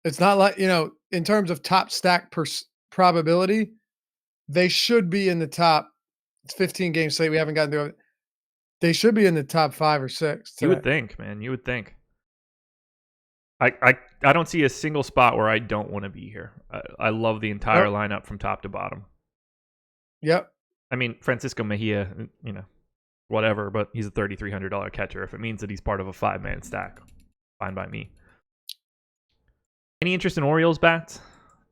It's not like, in terms of top stack probability, they should be in the top. It's 15 game slate. We haven't gotten through it. They should be in the top 5 or 6 You would today. think, man. You would think. I don't see a single spot where I don't want to be here. I love the entire Yep. lineup from top to bottom. Yep. I mean, Francisco Mejia, whatever, but he's a $3,300 catcher. If it means that he's part of a 5-man stack, fine by me. Any interest in Orioles bats?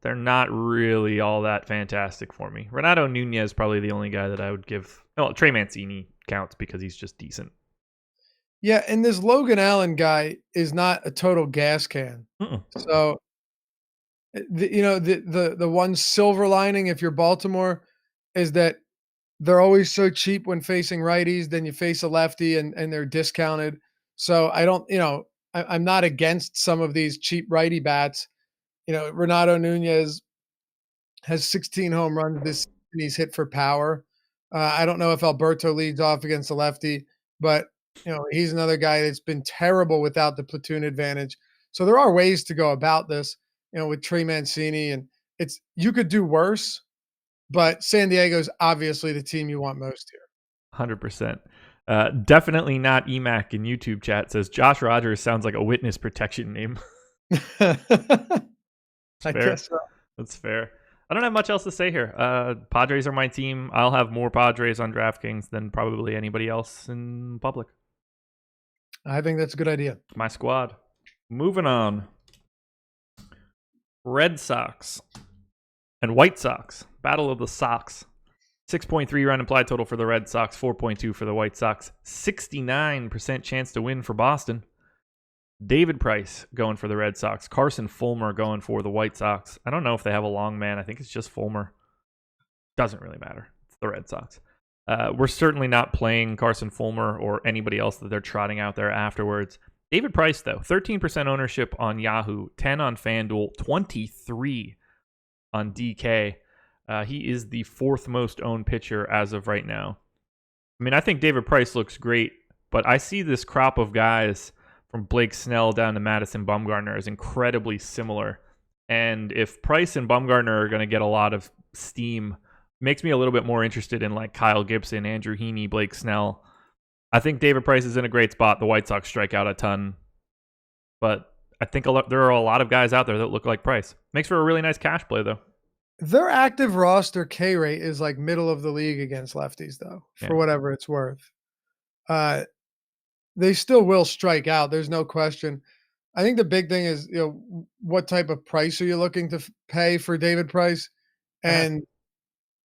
They're not really all that fantastic for me. Renato Nunez is probably the only guy that I would give. Oh, Trey Mancini counts because he's just decent. Yeah, and this Logan Allen guy is not a total gas can. Mm-mm. So, the one silver lining if you're Baltimore is that they're always so cheap when facing righties. Then you face a lefty and they're discounted. So I don't, I'm not against some of these cheap righty bats. Renato Nunez has 16 home runs this season. He's hit for power. I don't know if Alberto leads off against a lefty, but he's another guy that's been terrible without the platoon advantage. So there are ways to go about this, with Trey Mancini, and you could do worse, but San Diego's obviously the team you want most here. 100%. Definitely not EMAC in YouTube chat says Josh Rogers sounds like a witness protection name. I guess so. That's fair. I don't have much else to say here. Padres are my team. I'll have more Padres on DraftKings than probably anybody else in public. I think that's a good idea. My squad. Moving on. Red Sox and White Sox. Battle of the Sox. 6.3 run implied total for the Red Sox, 4.2 for the White Sox. 69% chance to win for Boston. David Price going for the Red Sox. Carson Fulmer going for the White Sox. I don't know if they have a long man. I think it's just Fulmer. Doesn't really matter. It's the Red Sox. We're certainly not playing Carson Fulmer or anybody else that they're trotting out there afterwards. David Price, though, 13% ownership on Yahoo, 10 on FanDuel, 23 on DK. He is the 4th most owned pitcher as of right now. I mean, I think David Price looks great, but I see this crop of guys from Blake Snell down to Madison Bumgarner is incredibly similar. And if Price and Bumgarner are going to get a lot of steam, makes me a little bit more interested in like Kyle Gibson, Andrew Heaney, Blake Snell. I think David Price is in a great spot. The White Sox strike out a ton. But I think there are a lot of guys out there that look like Price. Makes for a really nice cash play, though. Their active roster K rate is like middle of the league against lefties, though, for whatever it's worth. They still will strike out. There's no question. I think the big thing is, what type of price are you looking to pay for David Price? And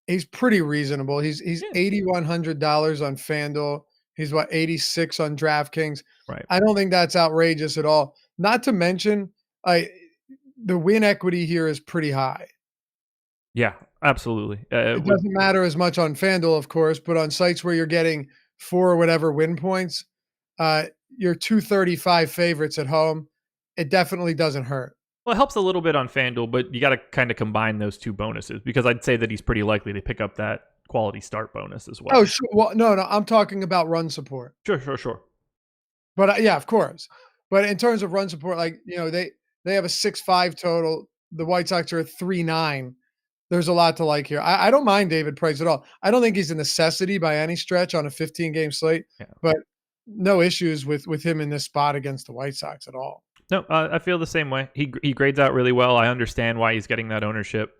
he's pretty reasonable. He's $8,100 on FanDuel. He's 86 on DraftKings. Right. I don't think that's outrageous at all. Not to mention, the win equity here is pretty high. Yeah, absolutely. It doesn't matter as much on FanDuel, of course, but on sites where you're getting 4 or whatever win points, you're 235 favorites at home. It definitely doesn't hurt. Well, it helps a little bit on FanDuel, but you got to kind of combine those two bonuses because I'd say that he's pretty likely to pick up that quality start bonus as well. Oh, sure. Well, no, I'm talking about run support. Sure. But yeah, of course. But in terms of run support, they have a 6.5 total. The White Sox are at 3.9. There's a lot to like here. I don't mind David Price at all. I don't think he's a necessity by any stretch on a 15-game slate, but no issues with him in this spot against the White Sox at all. No, I feel the same way. He grades out really well. I understand why he's getting that ownership.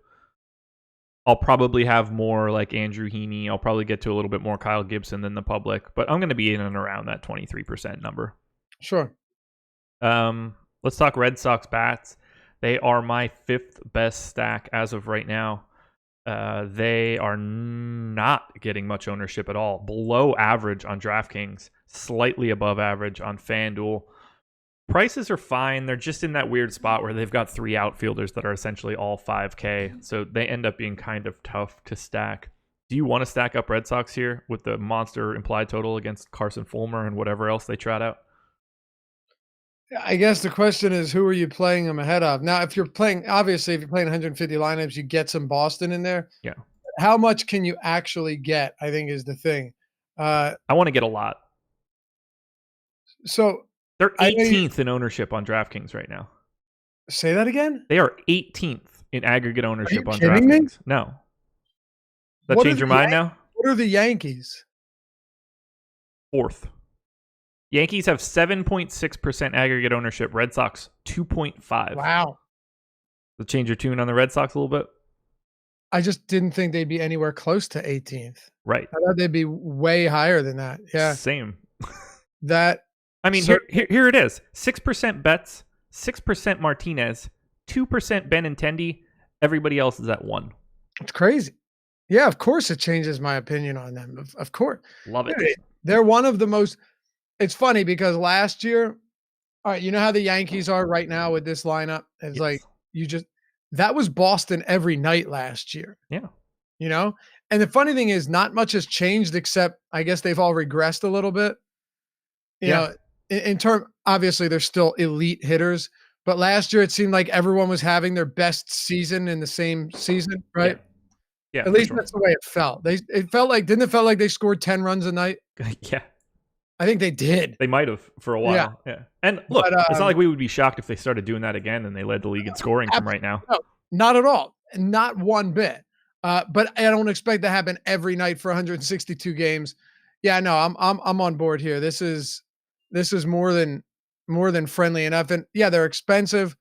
I'll probably have more like Andrew Heaney. I'll probably get to a little bit more Kyle Gibson than the public, but I'm going to be in and around that 23% number. Sure. Let's talk Red Sox bats. They are my 5th best stack as of right now. They are not getting much ownership at all. Below average on DraftKings, slightly above average on FanDuel. Prices are fine. They're just in that weird spot where they've got 3 outfielders that are essentially all 5K. So they end up being kind of tough to stack. Do you want to stack up Red Sox here with the monster implied total against Carson Fulmer and whatever else they trot out? I guess the question is, who are you playing them ahead of? Now, if you're playing 150 lineups, you get some Boston in there. Yeah. How much can you actually get, I think, is the thing. I want to get a lot. So They're I know 18th in ownership on DraftKings right now. say that again. They are 18th in aggregate ownership on Kidding me? DraftKings. No. That What are change your mind now? What are the Yankees? 4th. Yankees have 7.6% aggregate ownership. Red Sox 2.5. Wow. So change your tune on the Red Sox a little bit. I just didn't think they'd be anywhere close to 18th. Right. I thought they'd be way higher than that. Yeah. Same. That. I mean, here it is. 6% Betts, 6% Martinez, 2% Benintendi. Everybody else is at 1. It's crazy. Yeah, of course it changes my opinion on them. Of course. Love it. Dude, they're one of the most. It's funny because last year, all right, you know how the Yankees are right now with this lineup? It's like that was Boston every night last year. Yeah. You know? And the funny thing is not much has changed except I guess they've all regressed a little bit. You know, in term, obviously they're still elite hitters, but last year it seemed like everyone was having their best season in the same season, right? Yeah. At least that's the way it felt. Didn't it feel like they scored 10 runs a night? Yeah. I think they did. They might have for a while. Yeah. And look, it's not like we would be shocked if they started doing that again and they led the league in scoring from right now. No, not at all. Not one bit. But I don't expect that to happen every night for 162 games. Yeah, no, I'm on board here. This is more than friendly enough. And yeah, they're expensive.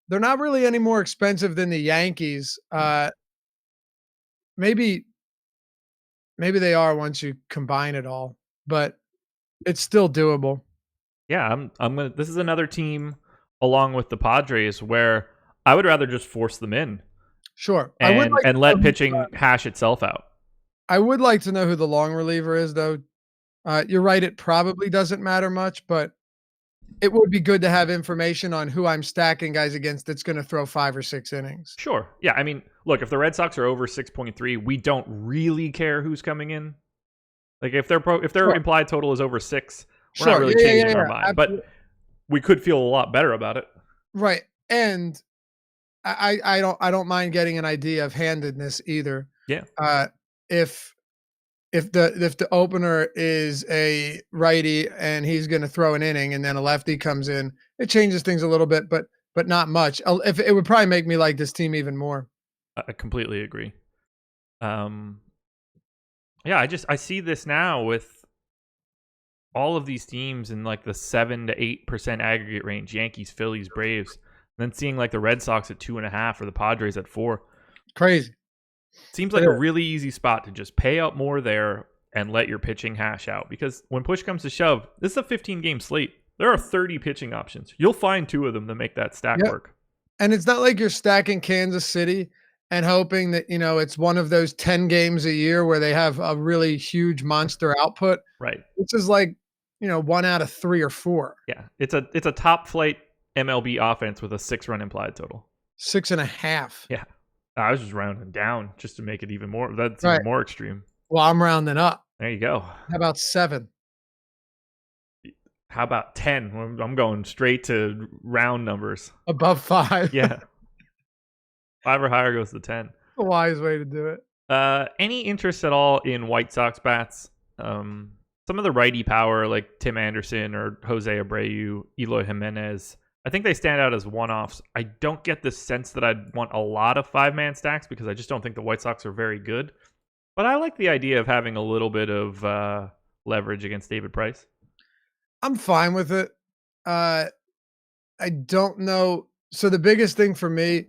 They're not really any more expensive than the Yankees. Maybe they are once you combine it all, but it's still doable. Yeah, I'm gonna. This is another team along with the Padres where I would rather just force them in. Sure, and let pitching hash itself out. I would like to know who the long reliever is, though. You're right; it probably doesn't matter much, but it would be good to have information on who I'm stacking guys against that's going to throw 5 or 6 innings. Sure. Yeah. I mean, look, if the Red Sox are over 6.3, we don't really care who's coming in. Like if their implied total is over 6, we're not really changing our mind. Absolutely. But we could feel a lot better about it. Right. And I don't mind getting an idea of handedness either. Yeah. If the opener is a righty and he's going to throw an inning and then a lefty comes in, it changes things a little bit, but not much. If it would probably make me like this team even more. I completely agree. Yeah, I see this now with all of these teams in like the 7 to 8% aggregate range: Yankees, Phillies, Braves, and then seeing like the Red Sox at 2.5 or the Padres at 4. Crazy. Seems like a really easy spot to just pay up more there and let your pitching hash out. Because when push comes to shove, this is a 15-game slate. There are 30 pitching options. You'll find 2 of them to make that stack work. And it's not like you're stacking Kansas City and hoping that, it's one of those 10 games a year where they have a really huge monster output. Right. Which is like, 1 out of 3 or 4. Yeah. It's a top flight MLB offense with a 6-run implied total. 6.5. Yeah. I was just rounding down just to make it even more. That's even more extreme. Well, I'm rounding up. There you go. How about 7? How about 10? I'm going straight to round numbers. Above 5. Yeah. 5 or higher goes to 10. A wise way to do it. Any interest at all in White Sox bats? Some of the righty power like Tim Anderson or Jose Abreu, Eloy Jimenez, I think they stand out as one-offs. I don't get the sense that I'd want a lot of 5-man stacks because I just don't think the White Sox are very good. But I like the idea of having a little bit of leverage against David Price. I'm fine with it. I don't know. So the biggest thing for me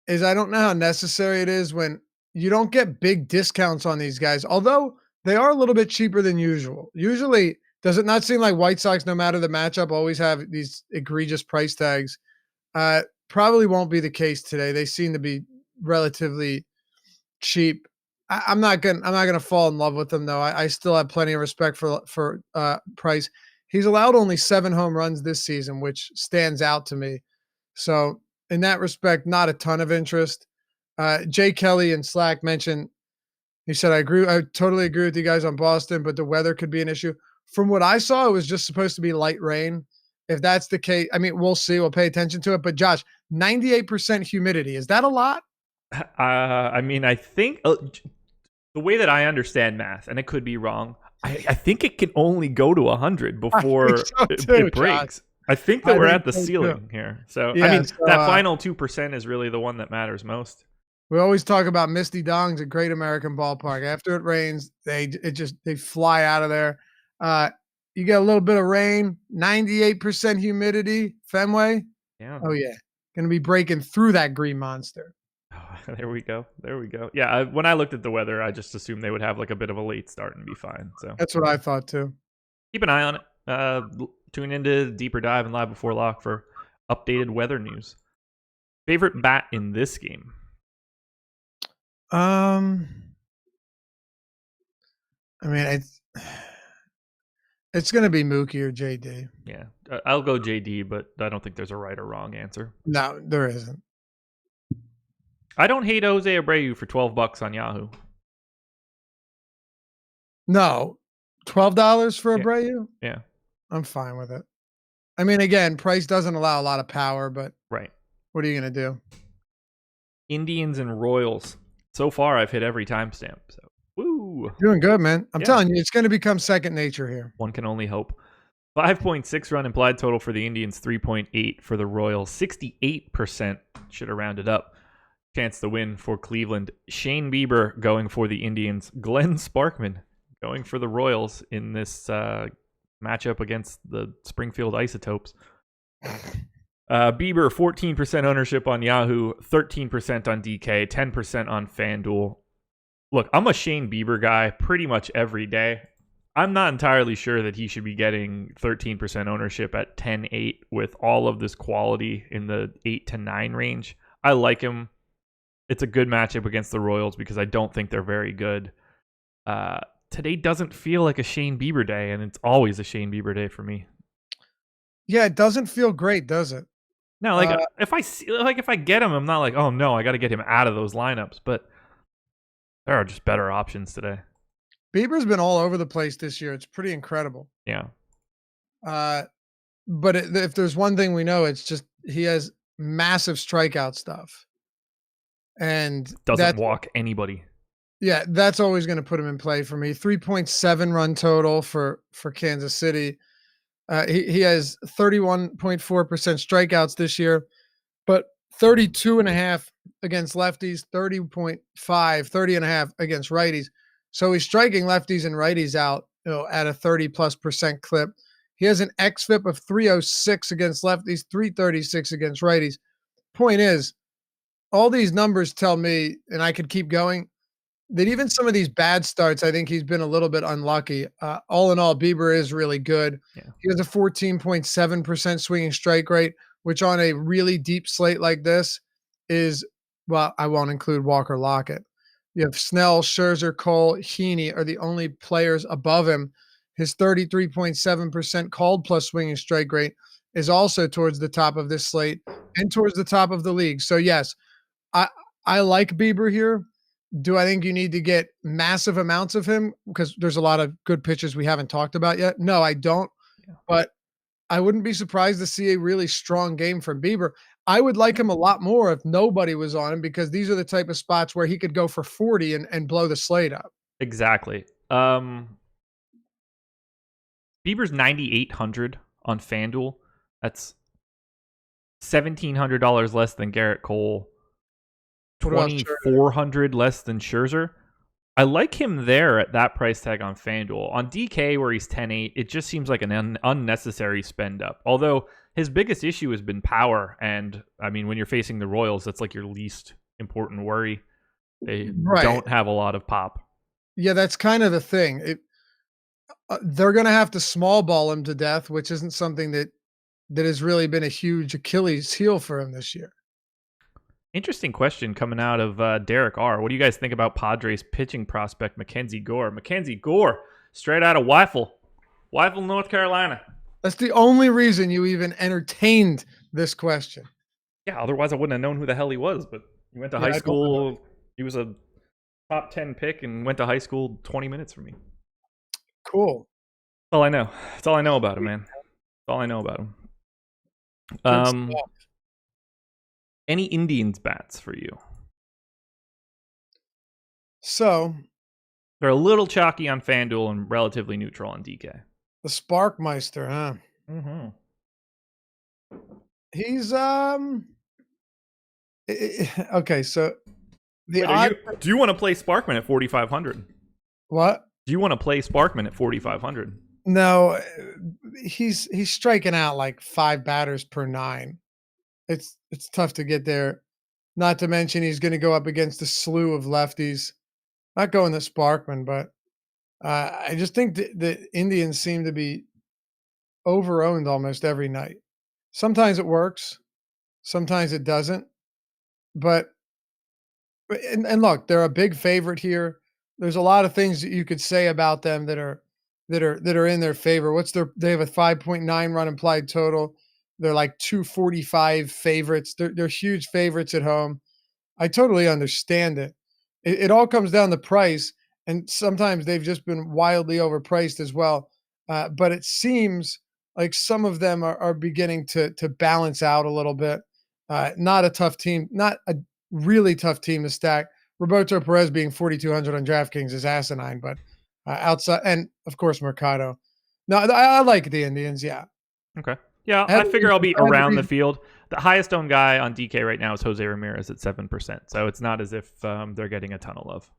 is I don't know how necessary it is when you don't get big discounts on these guys, although they are a little bit cheaper than usual. Usually, does it not seem like White Sox, no matter the matchup, always have these egregious price tags? Probably won't be the case today. They seem to be relatively cheap. I'm not gonna fall in love with them though. I still have plenty of respect for Price. He's allowed only 7 home runs this season, which stands out to me. So in that respect, not a ton of interest. Jay Kelly and Slack mentioned. He said, I totally agree with you guys on Boston, but the weather could be an issue. From what I saw, it was just supposed to be light rain. If that's the case, I mean, we'll see. We'll pay attention to it. But Josh, 98% humidity. Is that a lot? I mean, I think the way that I understand math, and it could be wrong, I think it can only go to 100 I before think so it too, breaks. Josh. I think that I we're think at the so too. ceiling here. So, I Yeah, mean, so, that final 2% is really the one that matters most. we always talk about misty dongs at Great American Ballpark. After it rains, they fly out of there. Uh, you get a little bit of rain, 98% humidity, Fenway. Yeah. Oh yeah, gonna be breaking through that green monster. There we go. There we go. Yeah, when I looked at the weather, I just assumed they would have like a bit of a late start and be fine. So That's what I thought too. keep an eye on it. Tune into Deeper Dive and Live Before Lock for updated weather news. Favorite bat in this game? I mean, it's gonna be Mookie or JD. Yeah, I'll go JD, but I don't think there's a right or wrong answer. No, there isn't. I don't hate Jose Abreu for $12 on Yahoo. No, $12 for Yeah. Abreu. Yeah, I'm fine with it. I mean, again, price doesn't allow a lot of power, but right. what are you gonna do? Indians and Royals. So far, I've hit every timestamp. So, woo! Doing good, man. I'm Yeah. telling you, it's going to become second nature here. One can only hope. 5.6 run implied total for the Indians, 3.8 for the Royals. 68% should have rounded up. Chance to win for Cleveland. Shane Bieber going for the Indians. Glenn Sparkman going for the Royals in this matchup against the Springfield Isotopes. Bieber, 14% ownership on Yahoo, 13% on DK, 10% on FanDuel. Look, I'm a Shane Bieber guy pretty much every day. I'm not entirely sure that he should be getting 13% ownership at 10-8 with all of this quality in the 8 to 9 range. I like him. It's a good matchup against the Royals because I don't think they're very good. Today doesn't feel like a Shane Bieber day, and it's always a Shane Bieber day for me. Yeah, it doesn't feel great, does it? No, like if I get him, I'm not like, oh no, I got to get him out of those lineups. But there are just better options today. Bieber's been all over the place this year. It's pretty incredible. Yeah. But if there's one thing we know, it's just he has massive strikeout stuff, and Doesn't walk anybody. Yeah, that's always going to put him in play for me. 3.7 run total for Kansas City. He has 31.4% strikeouts this year, but 32.5 against lefties, 30.5, 30.5 against righties. So he's striking lefties and righties out, at a 30+% clip. He has an xFIP of 306 against lefties, 336 against righties. Point is, all these numbers tell me, and I could keep going, that even some of these bad starts, I think he's been a little bit unlucky. All in all, Bieber is really good. Yeah. He has a 14.7% swinging strike rate, which on a really deep slate like this is, well, I won't include Walker Lockett. You have Snell, Scherzer, Cole, Heaney are the only players above him. His 33.7% called plus swinging strike rate is also towards the top of this slate and towards the top of the league. So yes, I like Bieber here. Do I think you need to get massive amounts of him because there's a lot of good pitches we haven't talked about yet? No, I don't. Yeah. But I wouldn't be surprised to see a really strong game from Bieber. I would like him a lot more if nobody was on him because these are the type of spots where he could go for 40 and blow the slate up. Exactly. Bieber's 9,800 on FanDuel. That's $1,700 less than Garrett Cole. $2,400 less than Scherzer. I like him there at that price tag on FanDuel. On DK, where he's 10-8, it just seems like an unnecessary spend up. Although his biggest issue has been power. And I mean, when you're facing the Royals, that's like your least important worry. They don't have a lot of pop. Yeah, that's kind of the thing. They're going to have to small ball him to death, which isn't something that has really been a huge Achilles heel for him this year. Interesting question coming out of Derek R. What do you guys think about Padres pitching prospect Mackenzie Gore? Mackenzie Gore, straight out of Weifel, North Carolina. That's the only reason you even entertained this question. Yeah, otherwise I wouldn't have known who the hell he was. But he went to high school. He was a top 10 pick and went to high school 20 minutes from me. Cool. That's all I know. That's all I know about him, man. That's all I know about him. Any Indians bats for you? So They're a little chalky on FanDuel and relatively neutral on DK. The Sparkmeister, huh? Mm-hmm. He's okay. So the Wait, do you want to play Sparkman at 4,500? What? Do you want to play Sparkman at 4,500? No, he's striking out like 5 batters per 9. It's tough to get there. Not to mention he's going to go up against a slew of lefties. Not going to Sparkman, but I just think the Indians seem to be over-owned almost every night. Sometimes it works, sometimes it doesn't. But and look, they're a big favorite here. There's a lot of things that you could say about them that are in their favor. They have a 5.9 run implied total. They're like 245 favorites. They're huge favorites at home. I totally understand it. It all comes down to price, and sometimes they've just been wildly overpriced as well. But it seems like some of them are beginning to balance out a little bit. Not a tough team, not a really tough team to stack. Roberto Perez being 4,200 on DraftKings is asinine, but outside, and of course Mercado. No, I like the Indians. Yeah. Okay. Yeah, I figure I'll be around the field. The highest owned guy on DK right now is Jose Ramirez at 7%. So it's not as if they're getting a ton of love.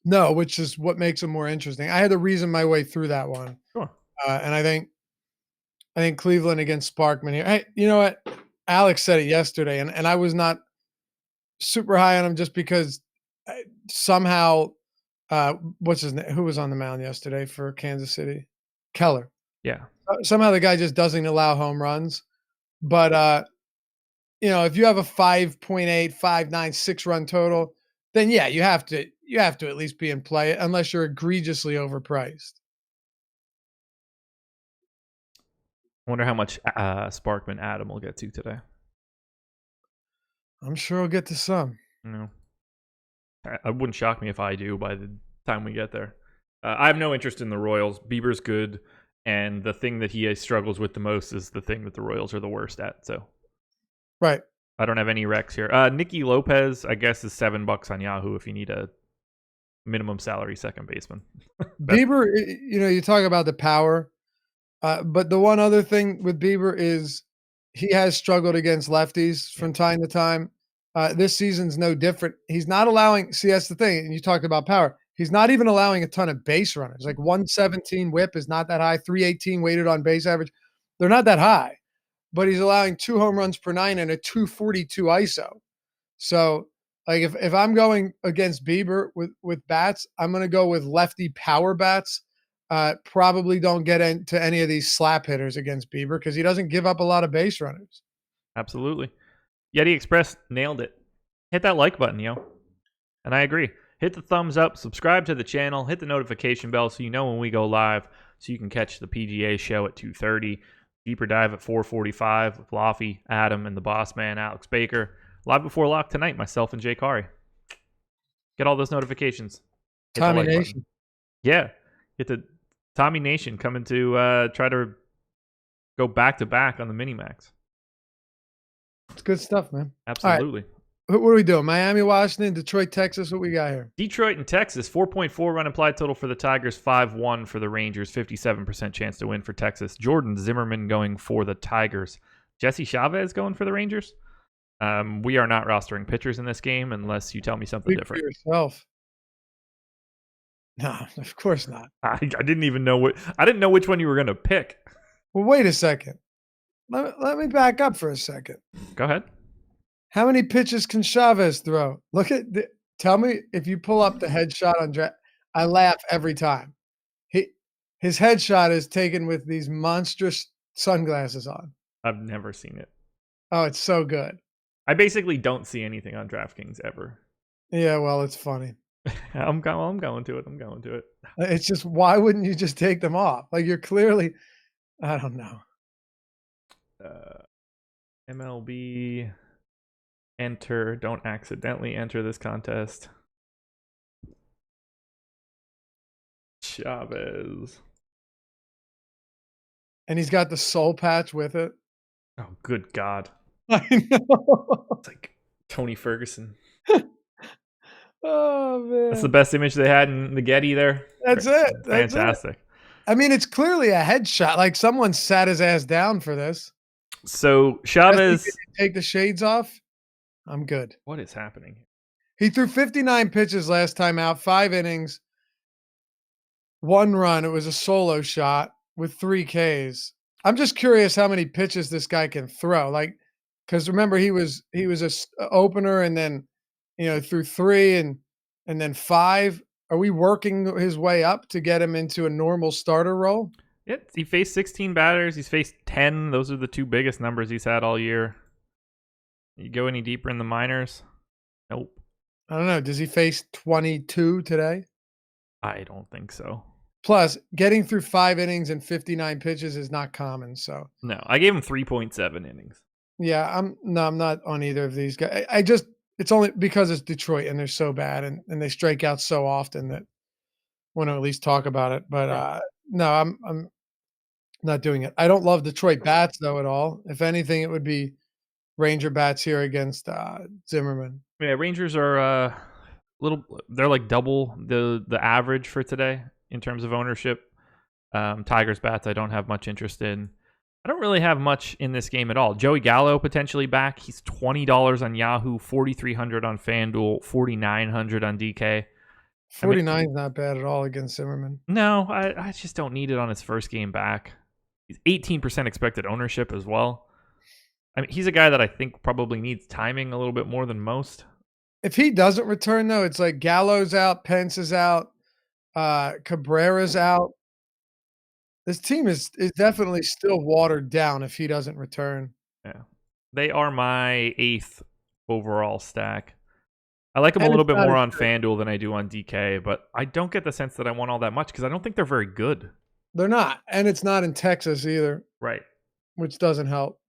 No, which is what makes them more interesting. I had to reason my way through that one. Sure. And I think Cleveland against Sparkman here. Hey, you know what? Alex said it yesterday, and I was not super high on him just because somehow what's his name? Who was on the mound yesterday for Kansas City? Keller. Yeah. Somehow the guy just doesn't allow home runs. But if you have a 5.8, 5.9, 6-run total, then yeah, you have to at least be in play unless you're egregiously overpriced. I wonder how much Sparkman Adam will get to today. I'm sure he'll get to some. No. It wouldn't shock me if I do by the time we get there. I have no interest in the Royals. Bieber's good, and the thing that he struggles with the most is the thing that the Royals are the worst at. So, right. I don't have any Rex here. Nicky Lopez, I guess, is $7 on Yahoo if you need a minimum salary second baseman. Bieber, you talk about the power, but the one other thing with Bieber is he has struggled against lefties from time to time. This season's no different. He's not allowing. See, that's the thing. And you talked about power. He's not even allowing a ton of base runners. Like 117 WHIP is not that high. 318 weighted on base average. They're not that high, but he's allowing 2 home runs per 9 and a 242 ISO. So, like if I'm going against Bieber with bats, I'm going to go with lefty power bats. Probably don't get into any of these slap hitters against Bieber because he doesn't give up a lot of base runners. Absolutely. Yeti Express nailed it. Hit that like button, yo. And I agree. Hit the thumbs up, subscribe to the channel, hit the notification bell so you know when we go live, so you can catch the PGA show at 2:30, deeper dive at 4:45 with Laffy, Adam, and the boss man, Alex Baker. Live before lock tonight, myself and Jay Kari. Get all those notifications. Hit Tommy the like Nation. button. Yeah. Get the Tommy Nation coming to try to go back-to-back on the Minimax. It's good stuff, man. Absolutely. What are we doing? Miami, Washington, Detroit, Texas. What we got here? Detroit and Texas. 4.4 run implied total for the Tigers. 5-1 for the Rangers. 57% chance to win for Texas. Jordan Zimmerman going for the Tigers. Jesse Chavez going for the Rangers. We are not rostering pitchers in this game unless you tell me something different. For yourself. No, of course not. I didn't even know I didn't know which one you were going to pick. Well, wait a second. Let me back up for a second. Go ahead. How many pitches can Chavez throw? Tell me if you pull up the headshot on draft. I laugh every time. His headshot is taken with these monstrous sunglasses on. I've never seen it. Oh, it's so good. I basically don't see anything on DraftKings ever. Yeah, well, it's funny. I'm going to it. It's just, why wouldn't you just take them off? Like, you're clearly, I don't know. MLB enter. Don't accidentally enter this contest. Chavez. And he's got the soul patch with it. Oh, good God. I know. It's like Tony Ferguson. Oh That's the man, best image they had in the Getty there. that's it. That's it. Fantastic. I mean, it's clearly a headshot. Like someone sat his ass down for this. So Jesse, can Chavez, you take the shades off? I'm good. what is happening? He threw 59 pitches last time out, 5 innings, 1 run. It was a solo shot with 3 Ks. I'm just curious how many pitches this guy can throw. Like, because remember he was a opener and then threw 3 and then 5. Are we working his way up to get him into a normal starter role? Yeah, he faced 16 batters. He's faced 10. Those are the 2 biggest numbers he's had all year. You go any deeper in the minors? Nope. I don't know. Does he face 22 today? I don't think so. Plus, getting through 5 innings and 59 pitches is not common. So No, I gave him 3.7 innings. yeah, I'm not on either of these guys. I just it's only because it's Detroit and they're so bad and they strike out so often that I want to at least talk about it. But no, I'm not doing it. I don't love Detroit bats though at all. If anything, it would be Ranger bats here against Zimmerman. Yeah, Rangers are they're like double the average for today in terms of ownership. Tigers bats I don't have much interest in. I don't really have much in this game at all. Joey Gallo potentially back. He's $20 on Yahoo, $4,300 on FanDuel, $4,900 on DK. 49 is not bad at all against Zimmerman. No, I just don't need it on his first game back. He's 18% expected ownership as well. I mean, he's a guy that I think probably needs timing a little bit more than most. If he doesn't return though, it's like Gallo's out, Pence is out, Cabrera's out. This team is definitely still watered down if he doesn't return. Yeah. They are my 8th overall stack. I like them a And little it's bit not more as on good. FanDuel than I do on DK, but I don't get the sense that I want all that much because I don't think they're very good. They're not, and it's not in Texas either, Right. which doesn't help.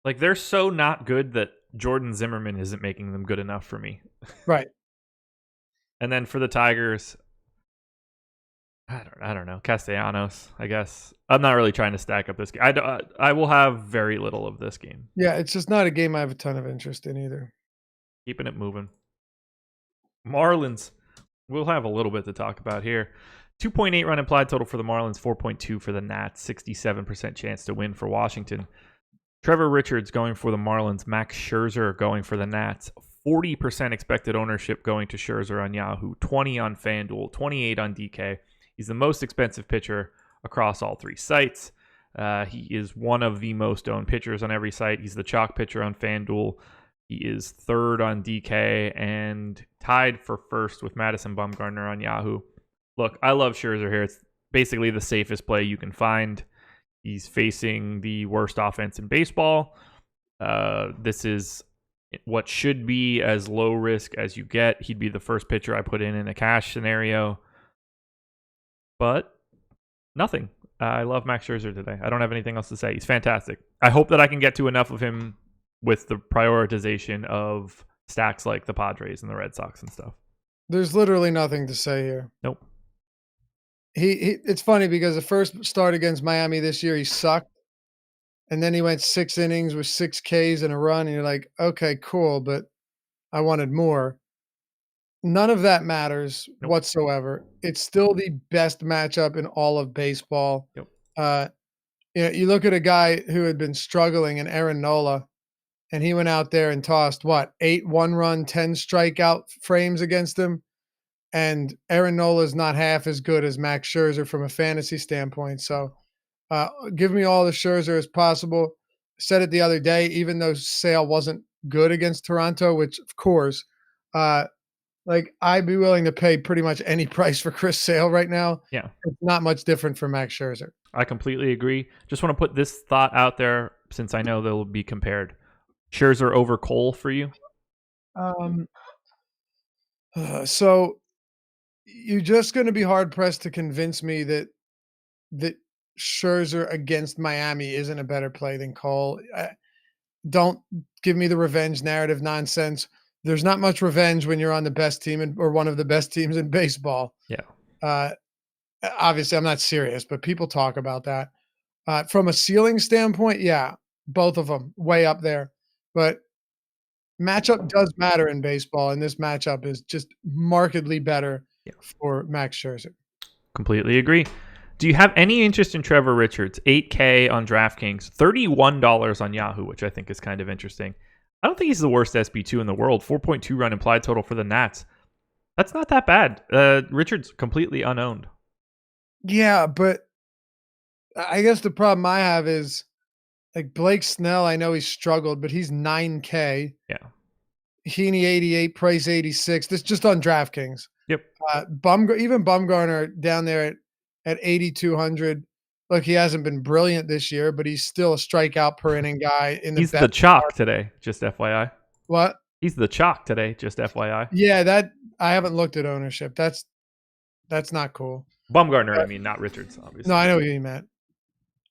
Like they're so not good that Jordan Zimmerman isn't making them good enough for me. Right. And then for the Tigers, I don't know. Castellanos, I guess. I'm not really trying to stack up this game. I will have very little of this game. Yeah, it's just not a game I have a ton of interest in either. Keeping it moving. Marlins. We'll have a little bit to talk about here. 2.8 run implied total for the Marlins, 4.2 for the Nats, 67% chance to win for Washington. Trevor Richards going for the Marlins, Max Scherzer going for the Nats, 40% expected ownership going to Scherzer on Yahoo, 20 on FanDuel, 28 on DK. He's the most expensive pitcher across all 3 sites. He is one of the most owned pitchers on every site. He's the chalk pitcher on FanDuel. He is 3rd on DK and tied for 1st with Madison Bumgarner on Yahoo. Look, I love Scherzer here. It's basically the safest play you can find. He's facing the worst offense in baseball. This is what should be as low risk as you get. He'd be the first pitcher I put in a cash scenario. But nothing. I love Max Scherzer today. I don't have anything else to say. He's fantastic. I hope that I can get to enough of him with the prioritization of stacks like the Padres and the Red Sox and stuff. There's literally nothing to say here. Nope. He it's funny because the first start against Miami this year, he sucked. And then he went 6 innings with 6 Ks and a run. And you're like, okay, cool, but I wanted more. None of that matters Nope. whatsoever. It's still the best matchup in all of baseball. Yep. You look at a guy who had been struggling in Aaron Nola, and he went out there and tossed, 8 one-run, 10 strikeout frames against him. And Aaron Nola is not half as good as Max Scherzer from a fantasy standpoint. So give me all the Scherzer as possible. I said it the other day, even though Sale wasn't good against Toronto, which of course, I'd be willing to pay pretty much any price for Chris Sale right now. Yeah. It's not much different for Max Scherzer. I completely agree. Just want to put this thought out there since I know they'll be compared. Scherzer over Cole for you? So you're just going to be hard pressed to convince me that Scherzer against Miami isn't a better play than Cole. Don't give me the revenge narrative nonsense. There's not much revenge when you're on the best team or one of the best teams in baseball. Yeah. Obviously, I'm not serious, but people talk about that. From a ceiling standpoint, yeah, both of them way up there. But matchup does matter in baseball, and this matchup is just markedly better Yeah. for Max Scherzer. Completely agree. Do you have any interest in Trevor Richards? $8K on DraftKings, $31 on Yahoo, which I think is kind of interesting. I don't think he's the worst SB2 in the world. 4.2 run implied total for the Nats. That's not that bad. Richards completely unowned. Yeah, but I guess the problem I have is like Blake Snell. I know he struggled, but he's 9K. Yeah. Heaney 88, Price 86. This just on DraftKings. Yep. Even Bumgarner down there at 8,200. Look, he hasn't been brilliant this year, but he's still a strikeout per inning guy. He's the chalk today, just FYI. What? He's the chalk today, just FYI. Yeah, that I haven't looked at ownership. That's not cool. Bumgarner, I mean, not Richards, obviously. No, I know what you meant.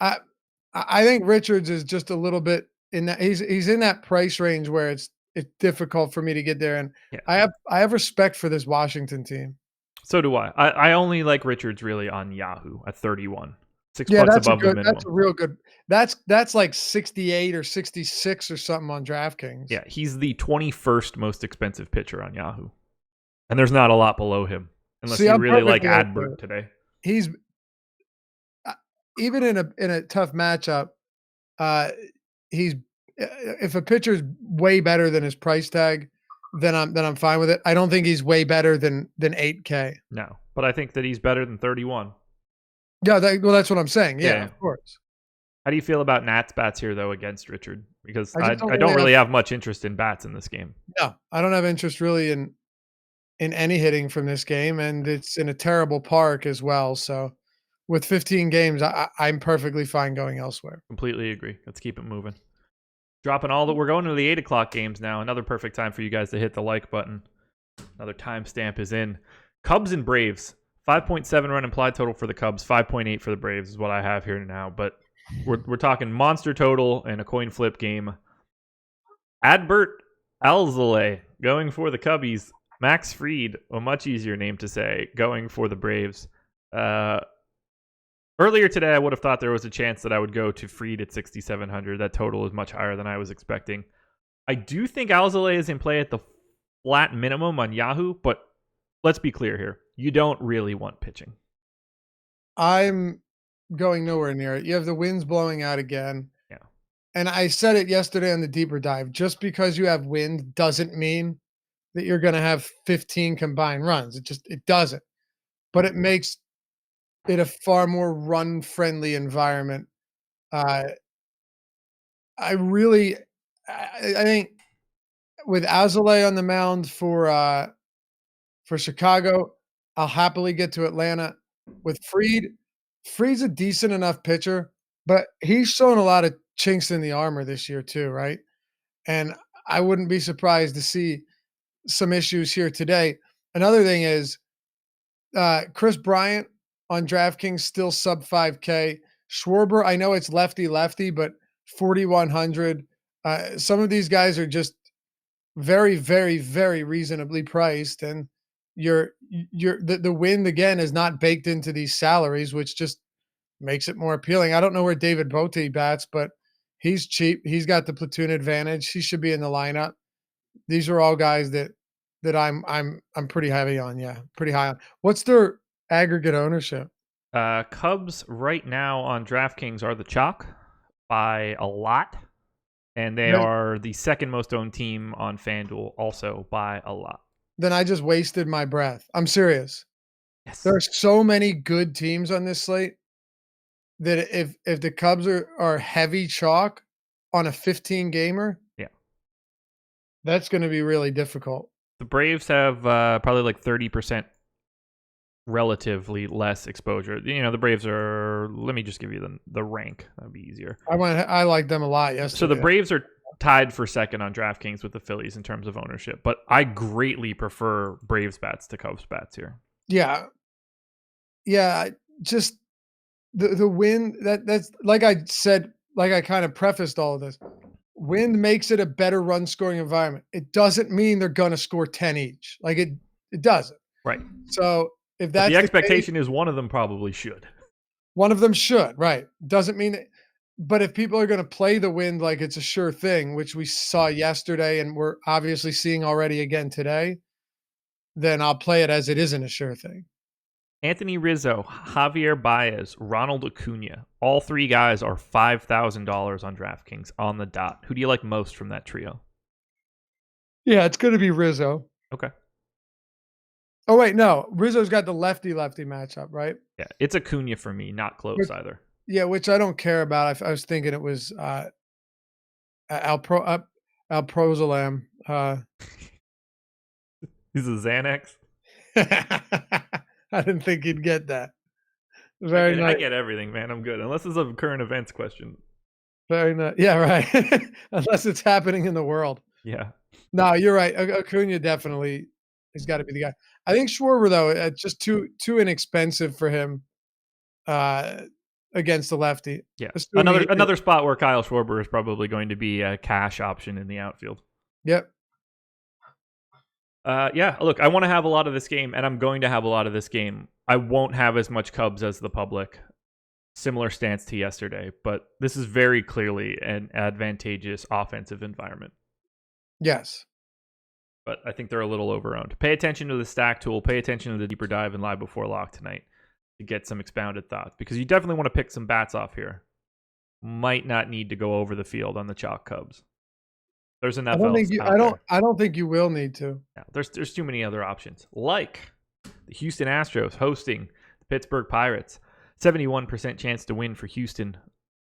I think Richards is just a little bit in that he's in that price range where it's difficult for me to get there, and Yeah. I have respect for this Washington team. So do I. I only like Richards really on Yahoo at 31. $6 that's above the minimum. That's a real good. That's like 68 or 66 or something on DraftKings. Yeah, he's the 21st most expensive pitcher on Yahoo, and there's not a lot below him unless you really like Adbert today. He's even in a tough matchup. He's if a pitcher's way better than his price tag, then I'm fine with it. I don't think he's way better than 8K. No, but I think that he's better than 31. Yeah, that's what I'm saying. Yeah, of course. How do you feel about Nats bats here though against Richard? Because I don't really have much interest in bats in this game. No, I don't have interest really in any hitting from this game, and it's in a terrible park as well. So with 15 games, I'm perfectly fine going elsewhere. Completely agree. Let's keep it moving. Dropping all that. We're going to the 8 o'clock games now. Another perfect time for you guys to hit the like button. Another timestamp is in. Cubs and Braves. 5.7 run implied total for the Cubs. 5.8 for the Braves is what I have here now. But we're talking monster total and a coin flip game. Adbert Alzolay going for the Cubbies. Max Fried, a much easier name to say, going for the Braves. Earlier today, I would have thought there was a chance that I would go to Fried at 6,700. That total is much higher than I was expecting. I do think Alzolay is in play at the flat minimum on Yahoo, but let's be clear here. You don't really want pitching. I'm going nowhere near it. You have the winds blowing out again. Yeah. And I said it yesterday on the deeper dive. Just because you have wind doesn't mean that you're going to have 15 combined runs. It doesn't. But it makes it a far more run-friendly environment. I think with Alzolay on the mound for Chicago, I'll happily get to Atlanta. With Fried's a decent enough pitcher, but he's shown a lot of chinks in the armor this year too, right? And I wouldn't be surprised to see some issues here today. Another thing is Chris Bryant on DraftKings still sub 5K. Schwarber, I know it's lefty, but 4,100. Some of these guys are just very, very, very reasonably priced, and the wind again is not baked into these salaries, which just makes it more appealing. I don't know where David Bote bats, but he's cheap. He's got the platoon advantage. He should be in the lineup. These are all guys that I'm pretty heavy on. Yeah, pretty high on. What's their aggregate ownership? Cubs right now on DraftKings are the chalk by a lot, and they are the second most owned team on FanDuel also by a lot. Then I just wasted my breath. I'm serious. Yes. There are so many good teams on this slate that if the Cubs are heavy chalk on a 15 gamer, yeah, that's going to be really difficult. The Braves have probably like 30% relatively less exposure. You know, the Braves are, let me just give you the rank. That'd be easier. I like them a lot yesterday. So the Braves are tied for second on DraftKings with the Phillies in terms of ownership, but I greatly prefer Braves bats to Cubs bats here. Yeah. Just the wind that's like I said, like I kind of prefaced all of this. Wind makes it a better run scoring environment. It doesn't mean they're going to score 10 each. Like it doesn't. Right. So if that's the expectation is one of them probably should. One of them should, right? Doesn't mean that But if people are going to play the wind like it's a sure thing, which we saw yesterday and we're obviously seeing already again today, then I'll play it as it isn't a sure thing. Anthony Rizzo, Javier Baez, Ronald Acuna. All three guys are $5,000 on DraftKings on the dot. Who do you like most from that trio? Yeah, it's going to be Rizzo. Okay. Oh, wait, no. Rizzo's got the lefty-lefty matchup, right? Yeah, it's Acuna for me, not close either. Yeah, which I don't care about. I was thinking it was Alprozolam. He's a Xanax. I didn't think you'd get that. Very nice. I get everything, man. I'm good. Unless it's a current events question. Very nice. Yeah, right. Unless it's happening in the world. Yeah. No, you're right. Acuna definitely has got to be the guy. I think Schwarber, though, it's just too inexpensive for him against the lefty. Yeah. Another spot where Kyle Schwarber is probably going to be a cash option in the outfield. Yep. Yeah, look, I want to have a lot of this game, and I'm going to have a lot of this game. I won't have as much Cubs as the public. Similar stance to yesterday, but this is very clearly an advantageous offensive environment. Yes. But I think they're a little overowned. Pay attention to the stack tool. Pay attention to the deeper dive and live before lock tonight to get some expounded thoughts, because you definitely want to pick some bats off here. Might not need to go over the field on the chalk Cubs. There's enough. I don't think you will need to. Yeah, there's too many other options, like the Houston Astros hosting the Pittsburgh Pirates. 71% chance to win for Houston.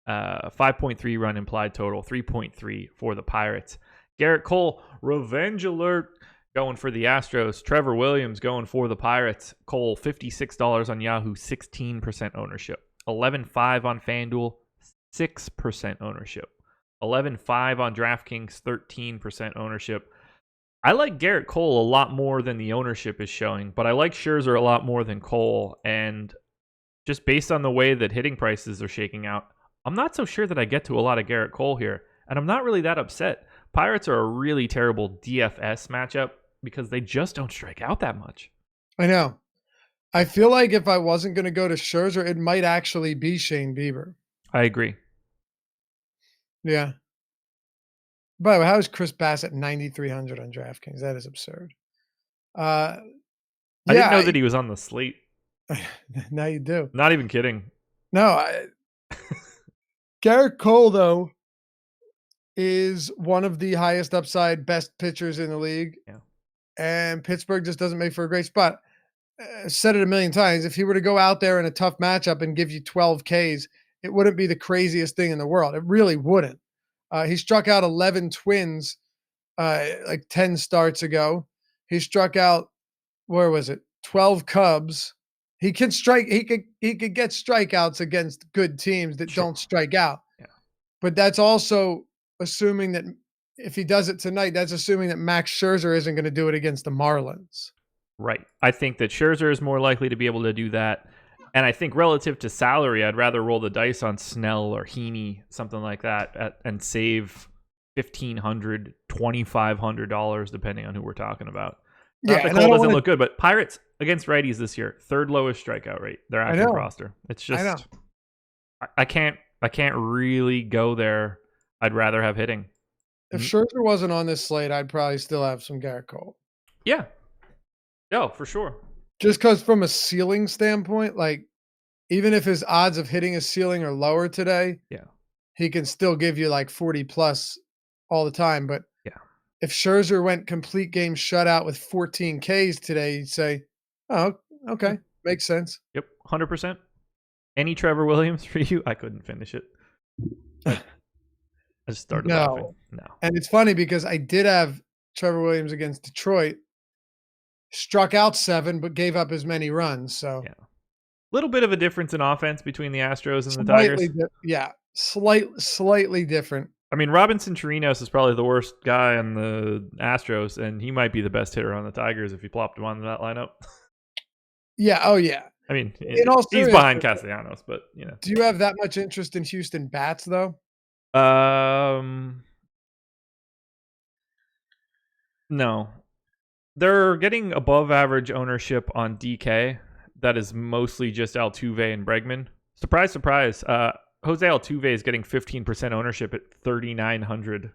5.3 run implied total. 3.3 for the Pirates. Garrett Cole, revenge alert, going for the Astros. Trevor Williams going for the Pirates. Cole, $56 on Yahoo, 16% ownership. 11.5 on FanDuel, 6% ownership. 11.5 on DraftKings, 13% ownership. I like Garrett Cole a lot more than the ownership is showing, but I like Scherzer a lot more than Cole. And just based on the way that hitting prices are shaking out, I'm not so sure that I get to a lot of Garrett Cole here. And I'm not really that upset. Pirates are a really terrible DFS matchup because they just don't strike out that much. I know. I feel like if I wasn't going to go to Scherzer, it might actually be Shane Bieber. I agree. Yeah. By the way, how is Chris Bassett 9,300 on DraftKings? That is absurd. I didn't know that he was on the slate. Now you do. Not even kidding. No. Garrett Cole, though, is one of the highest upside, best pitchers in the league. Yeah. And Pittsburgh just doesn't make for a great spot. Said it a million times. If he were to go out there in a tough matchup and give you 12 Ks, it wouldn't be the craziest thing in the world. It really wouldn't. He struck out 11 Twins like 10 starts ago. He struck out, 12 Cubs. He can strike. He could get strikeouts against good teams that don't strike out. Yeah. But that's also assuming that if he does it tonight, that's assuming that Max Scherzer isn't going to do it against the Marlins. Right. I think that Scherzer is more likely to be able to do that. And I think relative to salary, I'd rather roll the dice on Snell or Heaney, something like that, and save $1,500, $2,500, depending on who we're talking about. Not that Cole doesn't look good, but Pirates against righties this year, third lowest strikeout rate. Their active roster. It's just I can't really go there. I'd rather have hitting. If Scherzer wasn't on this slate, I'd probably still have some Garrett Cole. Yeah. No, for sure. Just because from a ceiling standpoint, like even if his odds of hitting a ceiling are lower today, he can still give you like 40 plus all the time. But if Scherzer went complete game shutout with 14 Ks today, you'd say, oh, okay, makes sense. Yep, 100%. Any Trevor Williams for you? I couldn't finish it. I just started laughing. No. And it's funny because I did have Trevor Williams against Detroit. Struck out 7, but gave up as many runs. So, little bit of a difference in offense between the Astros and the Tigers. Slightly different. I mean, Robinson Chirinos is probably the worst guy on the Astros, and he might be the best hitter on the Tigers if you plopped him on that lineup. Yeah. Oh, yeah. I mean, he's behind Castellanos, but you know. Do you have that much interest in Houston bats, though? No. They're getting above average ownership on DK. That is mostly just Altuve and Bregman. Surprise, surprise. Jose Altuve is getting 15% ownership at 3,900.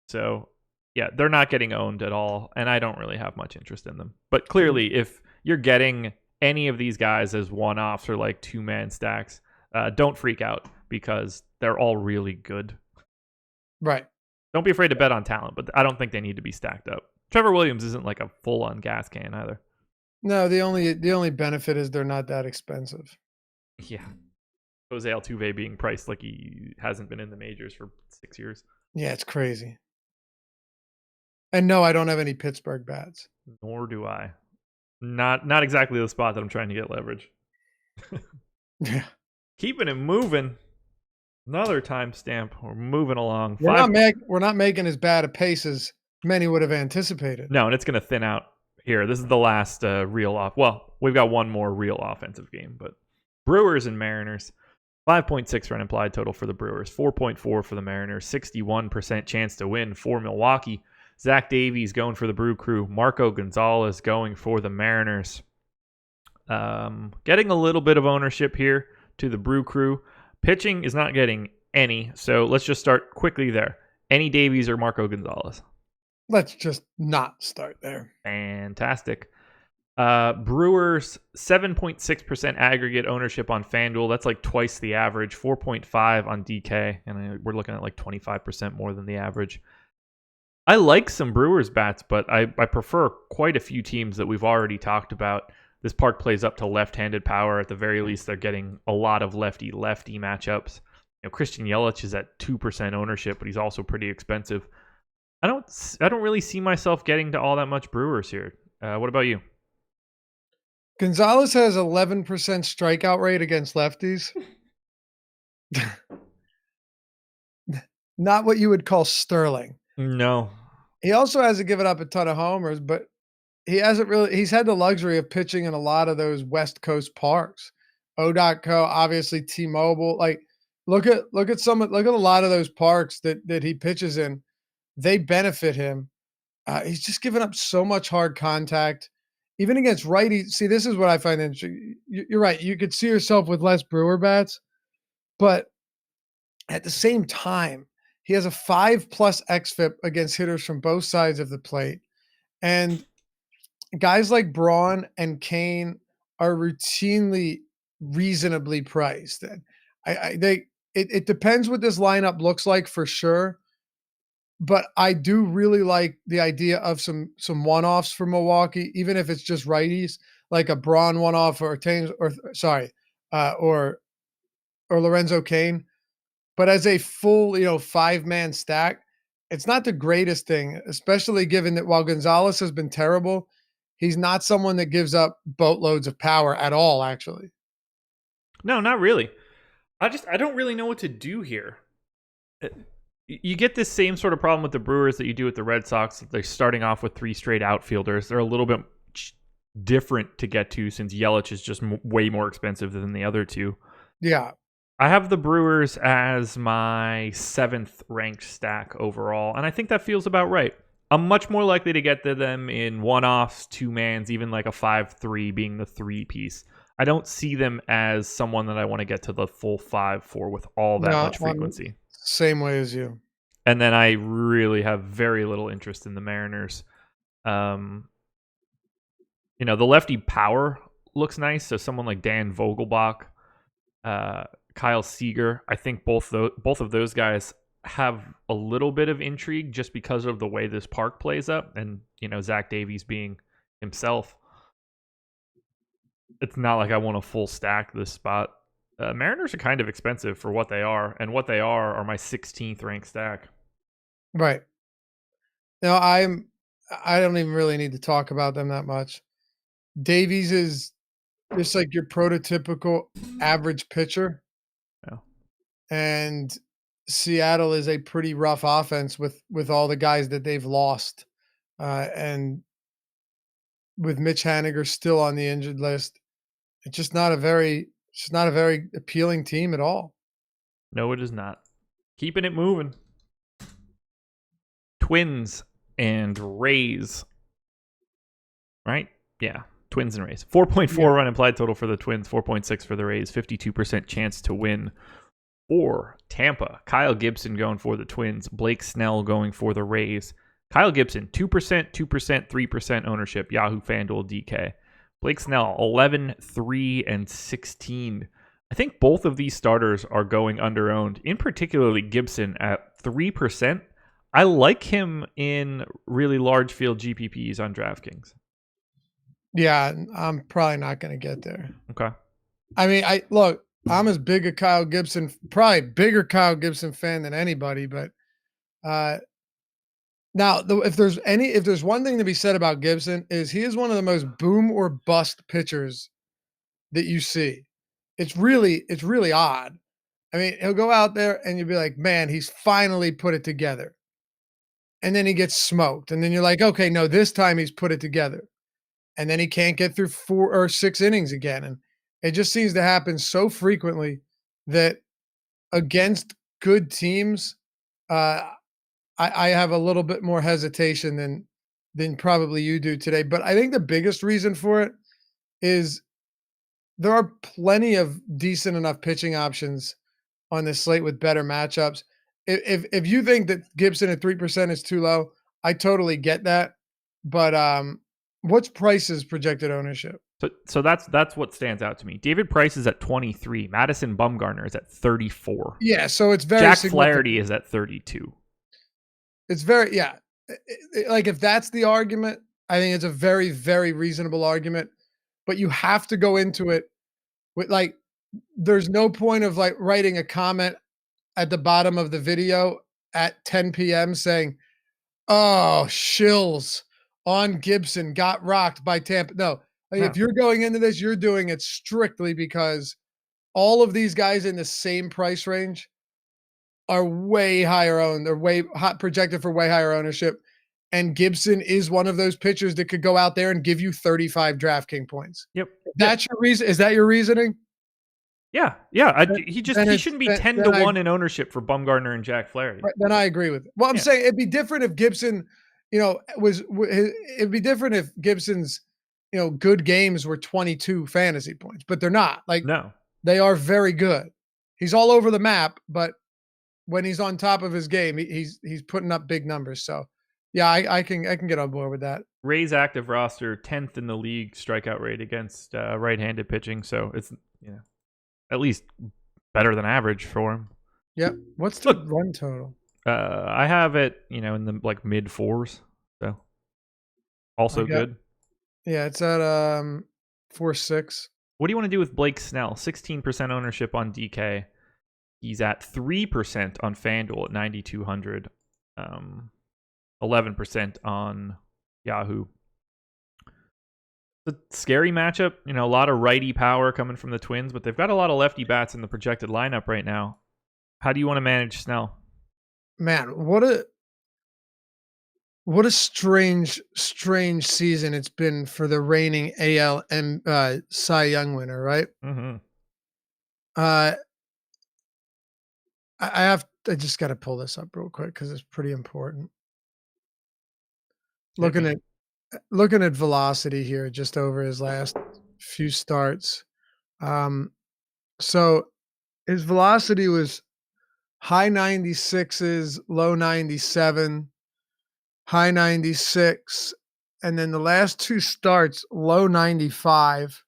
So, yeah, they're not getting owned at all, and I don't really have much interest in them. But clearly, if you're getting any of these guys as one-offs or like two-man stacks, don't freak out because they're all really good. Right. Don't be afraid to bet on talent, but I don't think they need to be stacked up. Trevor Williams isn't like a full-on gas can either. No, the only benefit is they're not that expensive. Yeah. Jose Altuve being priced like he hasn't been in the majors for 6 years. Yeah, it's crazy. And no, I don't have any Pittsburgh bats. Nor do I. Not exactly the spot that I'm trying to get leverage. Yeah. Keeping it moving. Another timestamp. We're moving along. We're not making as bad a pace as many would have anticipated. No, and it's going to thin out here. This is the last real off. Well, we've got one more real offensive game, but Brewers and Mariners. 5.6 run implied total for the Brewers. 4.4 for the Mariners. 61% chance to win for Milwaukee. Zach Davies going for the Brew Crew. Marco Gonzalez going for the Mariners. Getting a little bit of ownership here to the Brew Crew. Pitching is not getting any, so let's just start quickly there. Any Davies or Marco Gonzalez? Let's just not start there. Fantastic. Brewers, 7.6% aggregate ownership on FanDuel. That's like twice the average. 4.5 on DK, and we're looking at like 25% more than the average. I like some Brewers bats, but I prefer quite a few teams that we've already talked about. This park plays up to left-handed power. At the very least, they're getting a lot of lefty-lefty matchups. You know, Christian Yelich is at 2% ownership, but he's also pretty expensive. I don't really see myself getting to all that much Brewers here. What about you? Gonzalez has 11% strikeout rate against lefties. Not what you would call sterling. No. He also hasn't given up a ton of homers, but he's had the luxury of pitching in a lot of those West Coast parks. O.co, obviously T-Mobile. Like look at a lot of those parks that he pitches in. They benefit him. He's just given up so much hard contact. Even against righties. See, this is what I find interesting. You're right. You could see yourself with less Brewer bats, but at the same time, he has a 5+ xFIP against hitters from both sides of the plate. And guys like Braun and Kane are routinely reasonably priced. It depends what this lineup looks like for sure. But I do really like the idea of some one-offs for Milwaukee, even if it's just righties, like a Braun one-off or Lorenzo Cain. But as a full, 5-man stack, it's not the greatest thing, especially given that while Gonzalez has been terrible, he's not someone that gives up boatloads of power at all, actually. No, not really. I don't really know what to do here. You get this same sort of problem with the Brewers that you do with the Red Sox. They're starting off with 3 straight outfielders. They're a little bit different to get to since Yelich is just way more expensive than the other two. Yeah. I have the Brewers as my 7th ranked stack overall, and I think that feels about right. I'm much more likely to get to them in one-offs, 2-mans, even like a 5-3 being the 3-piece. I don't see them as someone that I want to get to the full 5-4 with all that much frequency. Same way as you. And then I really have very little interest in the Mariners. The lefty power looks nice. So someone like Dan Vogelbach, Kyle Seager, I think both of those guys have a little bit of intrigue just because of the way this park plays up. And, Zach Davies being himself. It's not like I want a full stack this spot. Mariners are kind of expensive for what they are, and what they are my 16th ranked stack. Right. Now I don't even really need to talk about them that much. Davies is just like your prototypical average pitcher. Yeah. And Seattle is a pretty rough offense with all the guys that they've lost. And with Mitch Haniger still on the injured list, it's just not a very appealing team at all. No, it is not. Keeping it moving. Twins and Rays. Right? Yeah. Twins and Rays. 4.4 run implied total for the Twins, 4.6 for the Rays, 52% chance to win. For Tampa, Kyle Gibson going for the Twins, Blake Snell going for the Rays. Kyle Gibson, 2%, 2%, 3% ownership, Yahoo FanDuel DK. Blake Snell, 11, 3, and 16. I think both of these starters are going under-owned, in particularly Gibson at 3%. I like him in really large field GPPs on DraftKings. Yeah, I'm probably not going to get there. Okay. I mean, I'm as big a Kyle Gibson, probably bigger Kyle Gibson fan than anybody, but now if there's one thing to be said about Gibson is he is one of the most boom or bust pitchers that you see. It's really odd. I mean, he'll go out there and you'll be like, man, he's finally put it together. And then he gets smoked. And then you're like, okay, no, this time he's put it together. And then he can't get through 4 or 6 innings again. And it just seems to happen so frequently that against good teams, I have a little bit more hesitation than probably you do today. But I think the biggest reason for it is there are plenty of decent enough pitching options on this slate with better matchups. If you think that Gibson at 3% is too low, I totally get that. But what's Price's projected ownership? So that's what stands out to me. David Price is at 23. Madison Bumgarner is at 34. Yeah, so it's very Jack Flaherty is at 32. It's very like if that's the argument, I think it's a very, very reasonable argument. But you have to go into it with like, there's no point of like writing a comment at the bottom of the video at 10 p.m. saying, "Oh, shills on Gibson got rocked by Tampa." No, like if you're going into this, you're doing it strictly because all of these guys in the same price range are way higher owned. They're way projected for way higher ownership. And Gibson is one of those pitchers that could go out there and give you 35 DraftKings points. Yep. That's your reason. Is that your reasoning? Yeah. He shouldn't be 10 to 1 in ownership for Bumgarner and Jack Flaherty. Right, then I agree with it. Well, I'm saying it'd be different if Gibson, it'd be different if Gibson's, good games were 22 fantasy points, but they're not. Like, no, they are very good. He's all over the map, but when he's on top of his game, he's putting up big numbers. So, yeah, I can get on board with that. Rays active roster 10th in the league strikeout rate against right-handed pitching, so it's at least better than average for him. Yep. What's the run total? I have it, in the like mid 4s, so also good. Yeah, it's at 4.6. What do you want to do with Blake Snell? 16% ownership on DK. He's at 3% on FanDuel at 9,200. 11% on Yahoo. It's a scary matchup. A lot of righty power coming from the Twins, but they've got a lot of lefty bats in the projected lineup right now. How do you want to manage Snell? Man, what a strange season it's been for the reigning AL and Cy Young winner, right? Mm-hmm. I just got to pull this up real quick because it's pretty important. Looking at velocity here just over his last few starts. So his velocity was high 96s, low 97, high 96, and then the last 2 starts, low 95,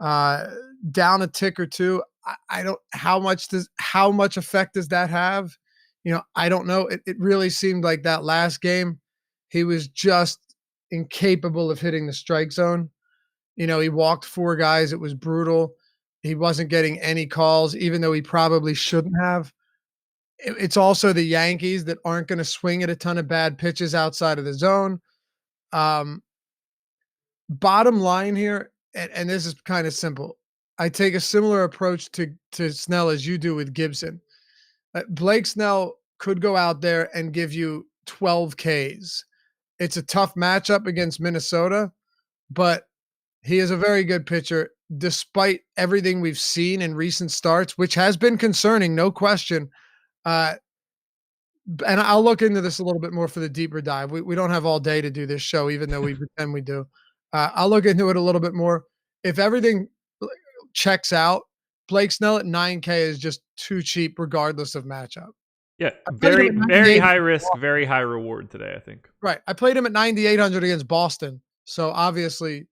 down a tick or two. I don't how much effect does that have? I don't know. It really seemed like that last game, he was just incapable of hitting the strike zone. He walked 4 guys. It was brutal. He wasn't getting any calls, even though he probably shouldn't have. It's also the Yankees that aren't going to swing at a ton of bad pitches outside of the zone. Bottom line here, and this is kind of simple. I take a similar approach to Snell as you do with Gibson. Blake Snell could go out there and give you 12 Ks. It's a tough matchup against Minnesota, but he is a very good pitcher despite everything we've seen in recent starts, which has been concerning, no question. And I'll look into this a little bit more for the deeper dive. We don't have all day to do this show, even though we pretend we do. I'll look into it a little bit more. If everything checks out Blake Snell at 9K is just too cheap, regardless of matchup. Yeah, I played him very at very 98 high risk, very high reward today, I think. Right. I played him at 9,800 against Boston. So obviously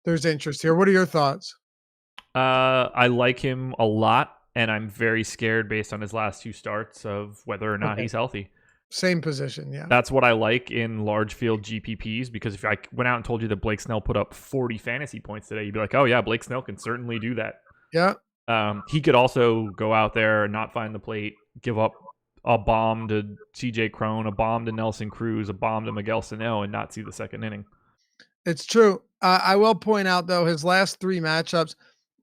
there's interest here. What are your thoughts? I like him a lot, and I'm very scared based on his last 2 starts of whether or not Okay. he's healthy. Same position, yeah. That's what I like in large field GPPs, because if I went out and told you that Blake Snell put up 40 fantasy points today, you'd be like, oh yeah, Blake Snell can certainly do that. Yeah. He could also go out there and not find the plate, give up a bomb to CJ Cron, a bomb to Nelson Cruz, a bomb to Miguel Sano, and not see the second inning. It's true. I will point out, though, his last 3 matchups,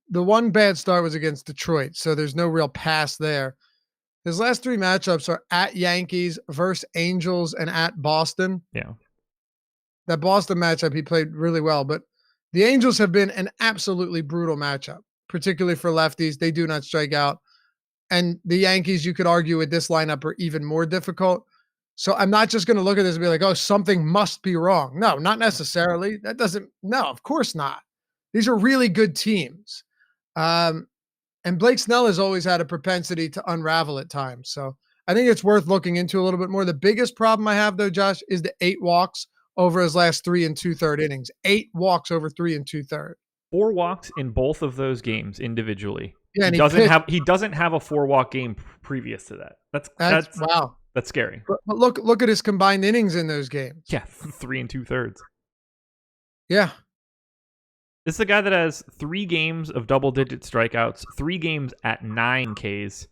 the one bad start was against Detroit, so there's no real pass there. His last 3 matchups are at Yankees versus Angels and at Boston. Yeah. That Boston matchup, he played really well, but the Angels have been an absolutely brutal matchup, particularly for lefties. They do not strike out. And the Yankees, you could argue with this lineup, are even more difficult. So I'm not just going to look at this and be like, oh, something must be wrong. No, not necessarily. No, of course not. These are really good teams. And Blake Snell has always had a propensity to unravel at times. So I think it's worth looking into a little bit more. The biggest problem I have, though, Josh, is the 8 walks over his last 3 2/3 innings. 8 walks over 3 2/3. 4 walks in both of those games individually. Yeah, and he doesn't have a 4-walk game previous to that. That's wow. That's scary. But look at his combined innings in those games. Yeah, 3 2/3. Yeah. This is a guy that has 3 games of double-digit strikeouts, 3 games at 9 Ks.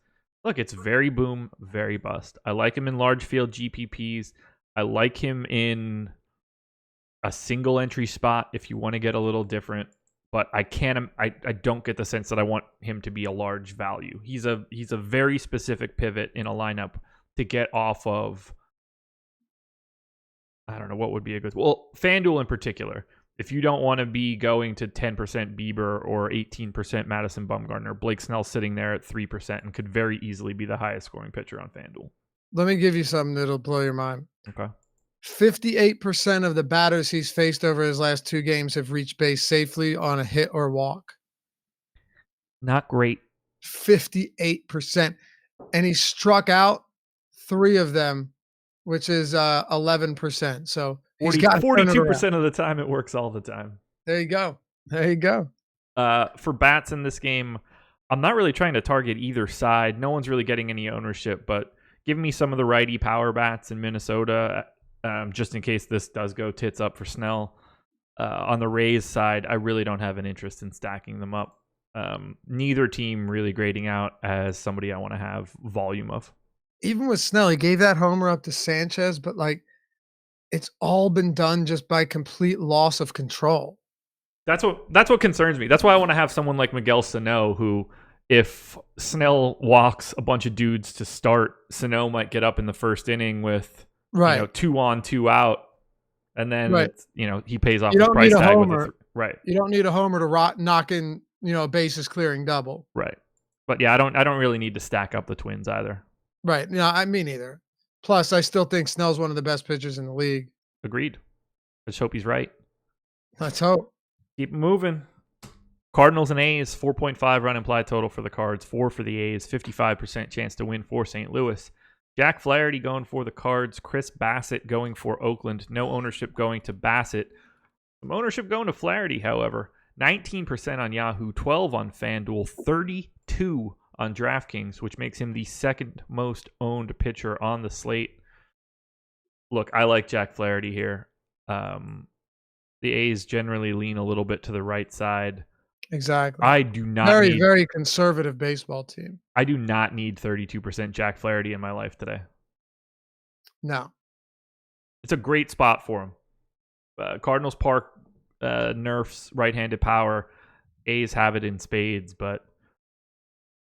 Look, it's very boom, very bust. I like him in large field GPPs. I like him in a single entry spot if you want to get a little different. But I don't get the sense that I want him to be a large value. He's a very specific pivot in a lineup to get off of. I don't know what would be a good. Well, FanDuel in particular. If you don't want to be going to 10% Bieber or 18% Madison Bumgarner, Blake Snell sitting there at 3% and could very easily be the highest scoring pitcher on FanDuel. Let me give you something that'll blow your mind. Okay. 58% of the batters he's faced over his last 2 games have reached base safely on a hit or walk. Not great. 58%. And he struck out 3 of them, which is 11%. So he's got 42% of the time. It works all the time. There you go. There you go. For bats in this game, I'm not really trying to target either side. No one's really getting any ownership, but give me some of the righty power bats in Minnesota, just in case this does go tits up for Snell. On the Rays side, I really don't have an interest in stacking them up. Neither team really grading out as somebody I want to have volume of. Even with Snell, he gave that homer up to Sanchez, but like it's all been done just by complete loss of control. That's what concerns me. That's why I want to have someone like Miguel Sano, who, if Snell walks a bunch of dudes to start, Sano might get up in the first inning with 2 on, 2 out, and then he pays off his price tag with right. You don't need a homer to knock in a bases clearing double. Right. But yeah, I don't really need to stack up the Twins either. Right. No, I mean neither. Plus, I still think Snell's one of the best pitchers in the league. Agreed. Let's hope he's right. Let's hope. Keep moving. Cardinals and A's, 4.5 run implied total for the Cards, 4 for the A's, 55% chance to win for St. Louis. Jack Flaherty going for the Cards, Chris Bassett going for Oakland. No ownership going to Bassett. Some ownership going to Flaherty, however. 19% on Yahoo, 12 on FanDuel, 32 on DraftKings, which makes him the second most owned pitcher on the slate. Look, I like Jack Flaherty here. The A's generally lean a little bit to the right side. Exactly. I do not very conservative baseball team. I do not need 32% Jack Flaherty in my life today. No. It's a great spot for him. Cardinals park nerfs right-handed power. A's have it in spades, but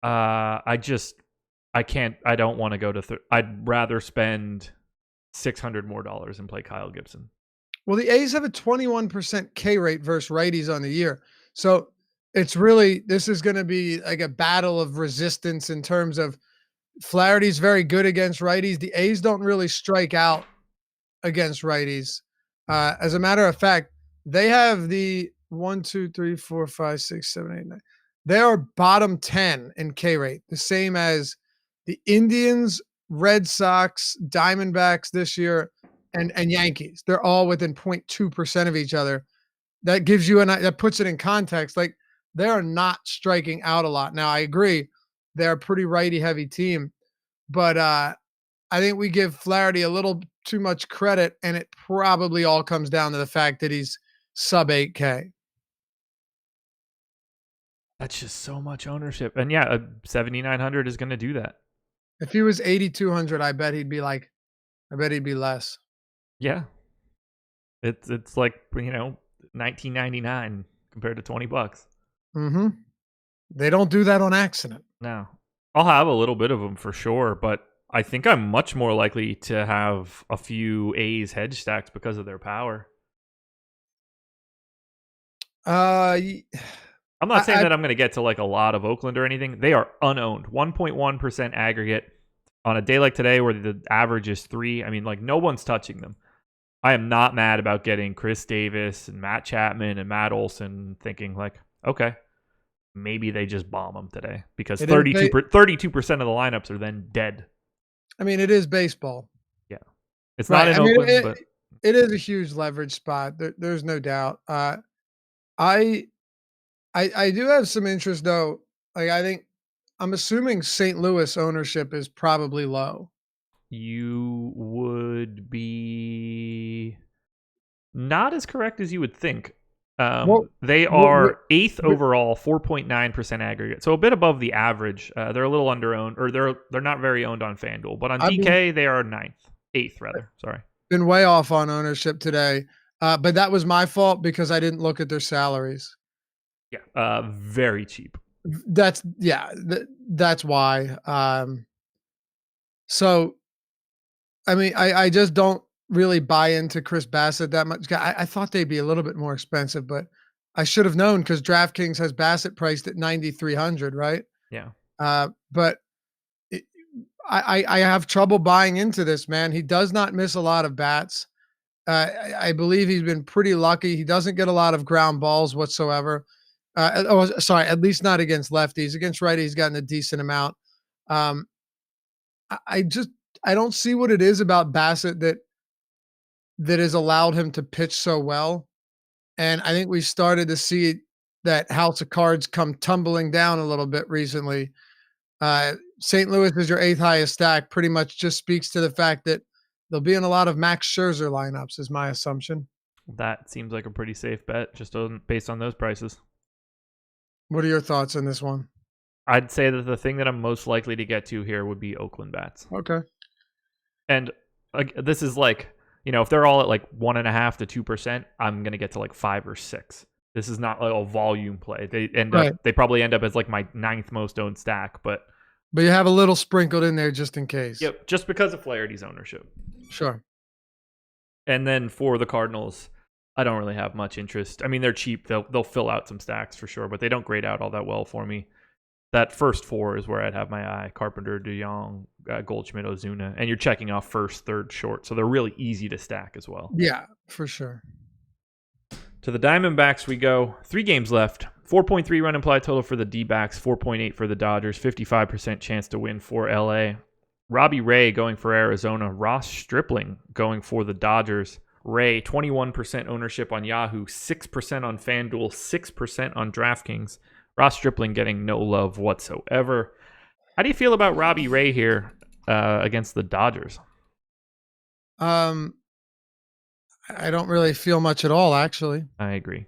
I don't want to go to I'd rather spend $600 more and play Kyle Gibson. Well, the A's have a 21% K rate versus righties on the year. So it's really, this is going to be like a battle of resistance in terms of Flaherty's very good against righties. The A's don't really strike out against righties. As a matter of fact, they have the 1, 2, 3, 4, 5, 6, 7, 8, 9. They are bottom 10 in K rate, the same as the Indians, Red Sox, Diamondbacks this year, and Yankees. They're all within 0.2% of each other. That gives you that puts it in context. Like they are not striking out a lot. Now I agree, they're a pretty righty heavy team, but I think we give Flaherty a little too much credit, and it probably all comes down to the fact that he's sub 8K. That's just so much ownership. And yeah, a 7,900 is going to do that. If he was 8,200, I bet he'd be less. Yeah. It's like, 19.99 compared to $20. Mm-hmm. They don't do that on accident. No. I'll have a little bit of them for sure, but I think I'm much more likely to have a few A's hedge stacks because of their power. I'm not saying that I'm going to get to like a lot of Oakland or anything. They are unowned, 1.1% aggregate on a day like today where the average is 3. I mean, like no one's touching them. I am not mad about getting Chris Davis and Matt Chapman and Matt Olson, thinking like, okay, maybe they just bomb them today because 32% of the lineups are then dead. I mean, it is baseball. Yeah. It's not in Oakland, but it is a huge leverage spot. There's no doubt. I do have some interest though. Like I'm assuming St. Louis ownership is probably low. You would be not as correct as you would think. They are 8th overall, 4.9% aggregate, so a bit above the average. They're a little underowned, or they're not very owned on FanDuel, but on DK they are 8th rather. Sorry, been way off on ownership today, but that was my fault because I didn't look at their salaries. Yeah, very cheap. That's why. So, I mean, I just don't really buy into Chris Bassett that much. I thought they'd be a little bit more expensive, but I should have known because DraftKings has Bassett priced at 9,300, right? Yeah. But I have trouble buying into this, man. He does not miss a lot of bats. I believe he's been pretty lucky. He doesn't get a lot of ground balls whatsoever. At least not against lefties. Against righties, he's gotten a decent amount. I don't see what it is about Bassett that has allowed him to pitch so well. And I think we started to see that house of cards come tumbling down a little bit recently. St. Louis is your 8th highest stack. Pretty much just speaks to the fact that they'll be in a lot of Max Scherzer lineups, is my assumption. That seems like a pretty safe bet, just based on those prices. What are your thoughts on this one? I'd say that the thing that I'm most likely to get to here would be Oakland bats. Okay. And this is like, if they're all at like 1.5 to 2%, I'm going to get to like 5 or 6. This is not like a volume play. They probably end up as like my 9th most owned stack, but you have a little sprinkled in there just in case. Yep, just because of Flaherty's ownership. Sure. And then for the Cardinals, I don't really have much interest. I mean, they're cheap. They'll fill out some stacks for sure, but they don't grade out all that well for me. That first 4 is where I'd have my eye. Carpenter, DeYoung, Goldschmidt, Ozuna. And you're checking off first, third, short. So they're really easy to stack as well. Yeah, for sure. To the Diamondbacks we go. 3 games left. 4.3 run implied total for the D-backs. 4.8 for the Dodgers. 55% chance to win for LA. Robbie Ray going for Arizona. Ross Stripling going for the Dodgers. Ray, 21% ownership on Yahoo. 6% on FanDuel. 6% on DraftKings. Ross Stripling getting no love whatsoever. How do you feel about Robbie Ray here against the Dodgers? I don't really feel much at all, actually. I agree.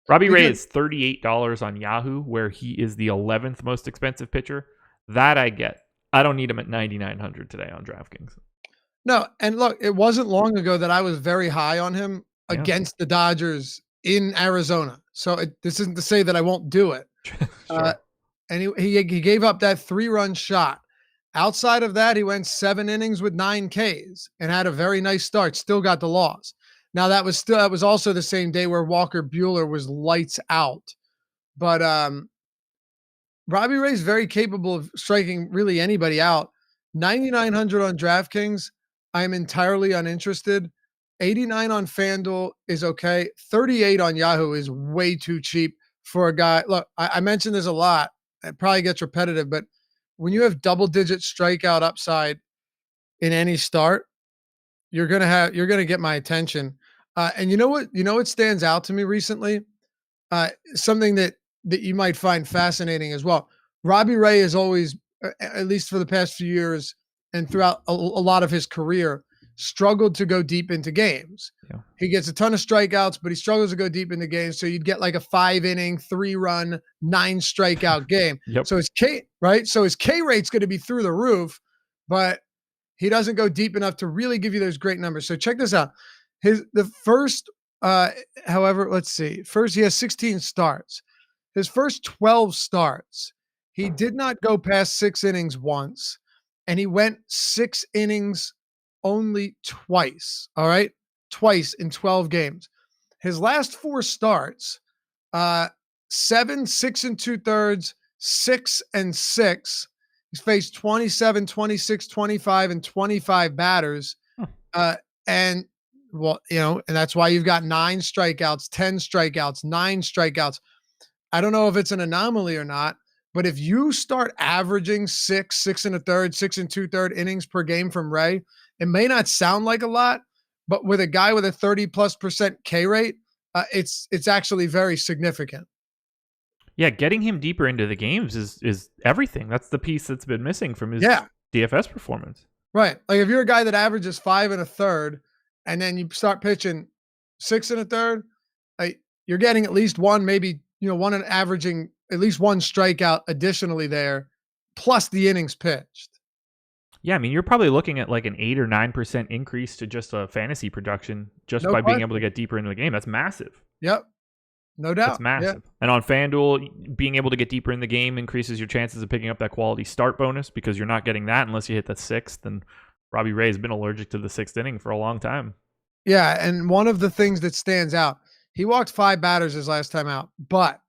Robbie Ray is $38 on Yahoo, where he is the 11th most expensive pitcher. That I get. I don't need him at 9,900 today on DraftKings. No, and look, it wasn't long ago that I was very high on him against the Dodgers in Arizona. So this isn't to say that I won't do it. Sure. And he gave up that 3-run shot. Outside of that, he went 7 innings with 9 Ks and had a very nice start. Still got the loss. Now that was also the same day where Walker Buehler was lights out. But Robbie Ray's very capable of striking really anybody out. 9,900 on DraftKings, I'm entirely uninterested. 89 on FanDuel is okay. 38 on Yahoo is way too cheap for a guy. Look, I mentioned this a lot. It probably gets repetitive, but when you have double-digit strikeout upside in any start, you're gonna get my attention. And you know what? You know what stands out to me recently? Something that you might find fascinating as well. Robbie Ray is always, at least for the past few years and throughout a lot of his career, struggled to go deep into games. Yeah. He gets a ton of strikeouts, but he struggles to go deep into games. So you'd get like a 5-inning, 3-run, 9-strikeout game. Yep. So his K rate's going to be through the roof, but he doesn't go deep enough to really give you those great numbers. So check this out. However, let's see. First, he has 16 starts. His first 12 starts, he did not go past 6 innings once, and he went 6 innings only twice. All right, twice in 12 games. His last 4 starts, 7, 6 and 2/3, 6 and 6. He's faced 27, 26, 25, and 25 batters. And well, and that's why you've got 9 strikeouts, 10 strikeouts, 9 strikeouts. I don't know if it's an anomaly or not, but if you start averaging 6, 6 1/3, 6 2/3 innings per game from Ray, it may not sound like a lot, but with a guy with a 30+% K rate, it's actually very significant. Yeah, getting him deeper into the games is everything. That's the piece that's been missing from his DFS performance. Right. Like if you're a guy that averages 5 1/3, and then you start pitching 6 1/3, you're getting at least one, maybe one and averaging at least 1 strikeout additionally there, plus the innings pitched. Yeah, I mean, you're probably looking at like an 8 or 9% increase to just a fantasy production just by being able to get deeper into the game. That's massive. Yep. No doubt. That's massive. Yeah. And on FanDuel, being able to get deeper in the game increases your chances of picking up that quality start bonus because you're not getting that unless you hit that 6th. And Robbie Ray has been allergic to the 6th inning for a long time. Yeah, and one of the things that stands out, he walked 5 batters his last time out, but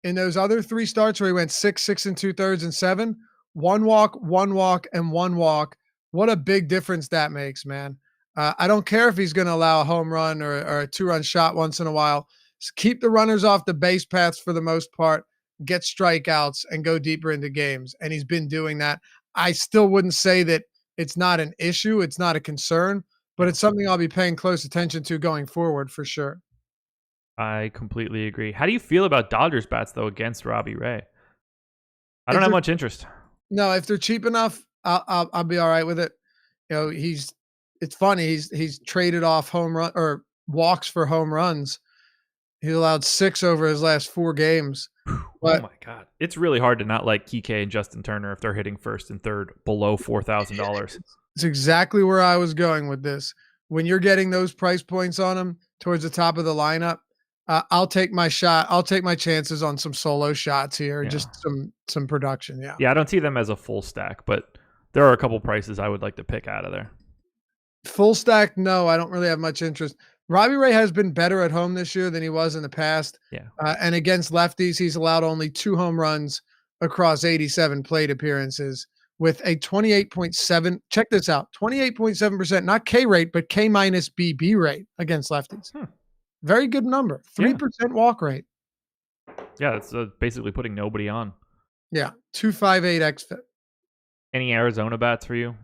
in those other 3 starts where he went 6, 6 and 2/3, and 7, 1 walk, 1 walk, and 1 walk. What a big difference that makes, man. I don't care if he's going to allow a home run or a 2-run shot once in a while. Just keep the runners off the base paths for the most part, get strikeouts, and go deeper into games. And he's been doing that. I still wouldn't say that it's not an issue. It's not a concern, but it's something I'll be paying close attention to going forward for sure. I completely agree. How do you feel about Dodgers bats though against Robbie Ray? I don't have much interest. No, if they're cheap enough, I'll be all right with it. It's funny. He's traded off home run or walks for home runs. He allowed 6 over his last 4 games. But, oh my God. It's really hard to not like Kike and Justin Turner if they're hitting first and third below $4,000. It's exactly where I was going with this. When you're getting those price points on them towards the top of the lineup, I'll take my shot. I'll take my chances on some solo shots here, just some production. Yeah. Yeah, I don't see them as a full stack, but there are a couple prices I would like to pick out of there. Full stack, no, I don't really have much interest. Robbie Ray has been better at home this year than he was in the past. Yeah. And against lefties, he's allowed only 2 home runs across 87 plate appearances with a 28.7. Check this out. 28.7%, not K rate, but K minus BB rate against lefties. Very good number. 3% walk rate. Yeah, that's basically putting nobody on. Yeah. 258 xFIP. Any Arizona bats for you?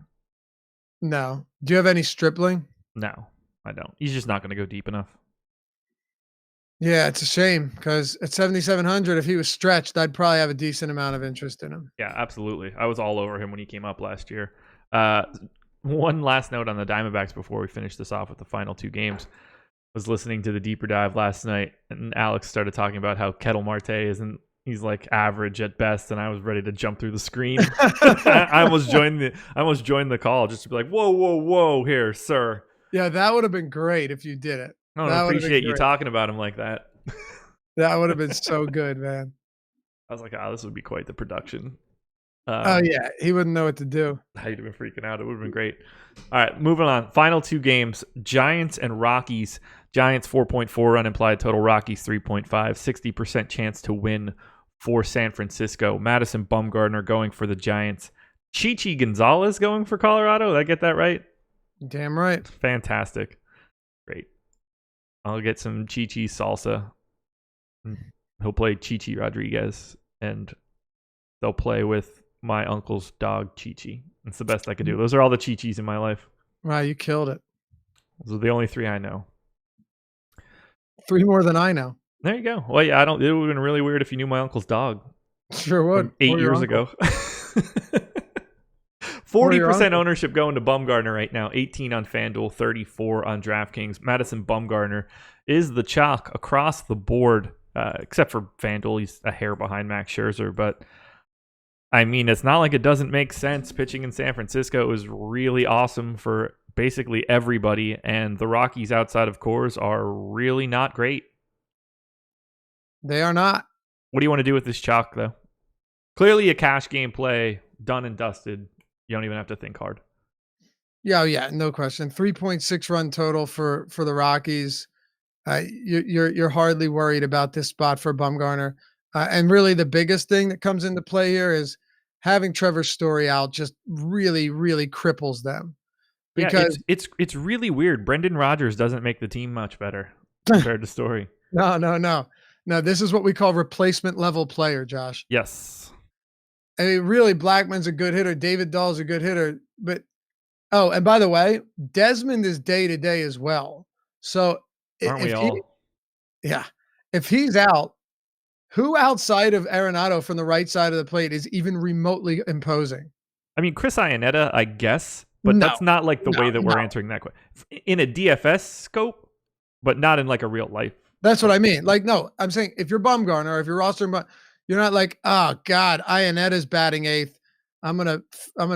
No. Do you have any Stripling? No, I don't. He's just not going to go deep enough. Yeah, it's a shame because at 7,700, if he was stretched, I'd probably have a decent amount of interest in him. Yeah, absolutely. I was all over him when he came up last year. One last note on the Diamondbacks before we finish this off with the final 2 games. Was listening to the deeper dive last night, and Alex started talking about how Ketel Marte he's like average at best, and I was ready to jump through the screen. I almost joined the call just to be like, whoa, here, sir. Yeah, that would have been great if you did it. I appreciate you talking about him like that. That would have been so good, man. I was like, this would be quite the production. Oh, yeah. He wouldn't know what to do. He'd have been freaking out. It would have been great. All right, moving on. Final 2 games, Giants and Rockies. Giants 4.4 run implied total, Rockies 3.5. 60% chance to win for San Francisco. Madison Bumgarner going for the Giants. Chichi Gonzalez going for Colorado. Did I get that right? Damn right. Fantastic. Great. I'll get some Chichi salsa. He'll play Chichi Rodriguez, and they'll play with my uncle's dog, Chichi. That's the best I could do. Those are all the Chichis in my life. Wow, you killed it. Those are the only 3 I know. 3 more than I know. There you go. Well, yeah, it would have been really weird if you knew my uncle's dog. Sure would. From 8 years ago. 40% ownership going to Bumgarner right now. 18 on FanDuel, 34 on DraftKings. Madison Bumgarner is the chalk across the board, except for FanDuel. He's a hair behind Max Scherzer. But, I mean, it's not like it doesn't make sense. Pitching in San Francisco is really awesome for basically everybody. And the Rockies outside of Coors are really not great. They are not. What do you want to do with this chalk, though? Clearly a cash game play, done and dusted. You don't even have to think hard. Yeah, no question. 3.6 run total for the Rockies. You're hardly worried about this spot for Bumgarner. And really the biggest thing that comes into play here is having Trevor Story out just really, really cripples them. Because it's really weird. Brendan Rodgers doesn't make the team much better compared to Story. No. This is what we call replacement level player, Josh. Yes. I mean, really, Blackman's a good hitter. David Dahl's a good hitter. But, and by the way, Desmond is day-to-day as well. So, aren't we all? If he's out, who outside of Arenado from the right side of the plate is even remotely imposing? I mean, Chris Iannetta, I guess, but that's not like the way that we're answering that question. In a DFS scope, but not in like a real life. That's what I mean. Like, no, I'm saying if you're Bumgarner or if you're rostering, you're not like, oh God, Iannetta's batting 8th. I'm gonna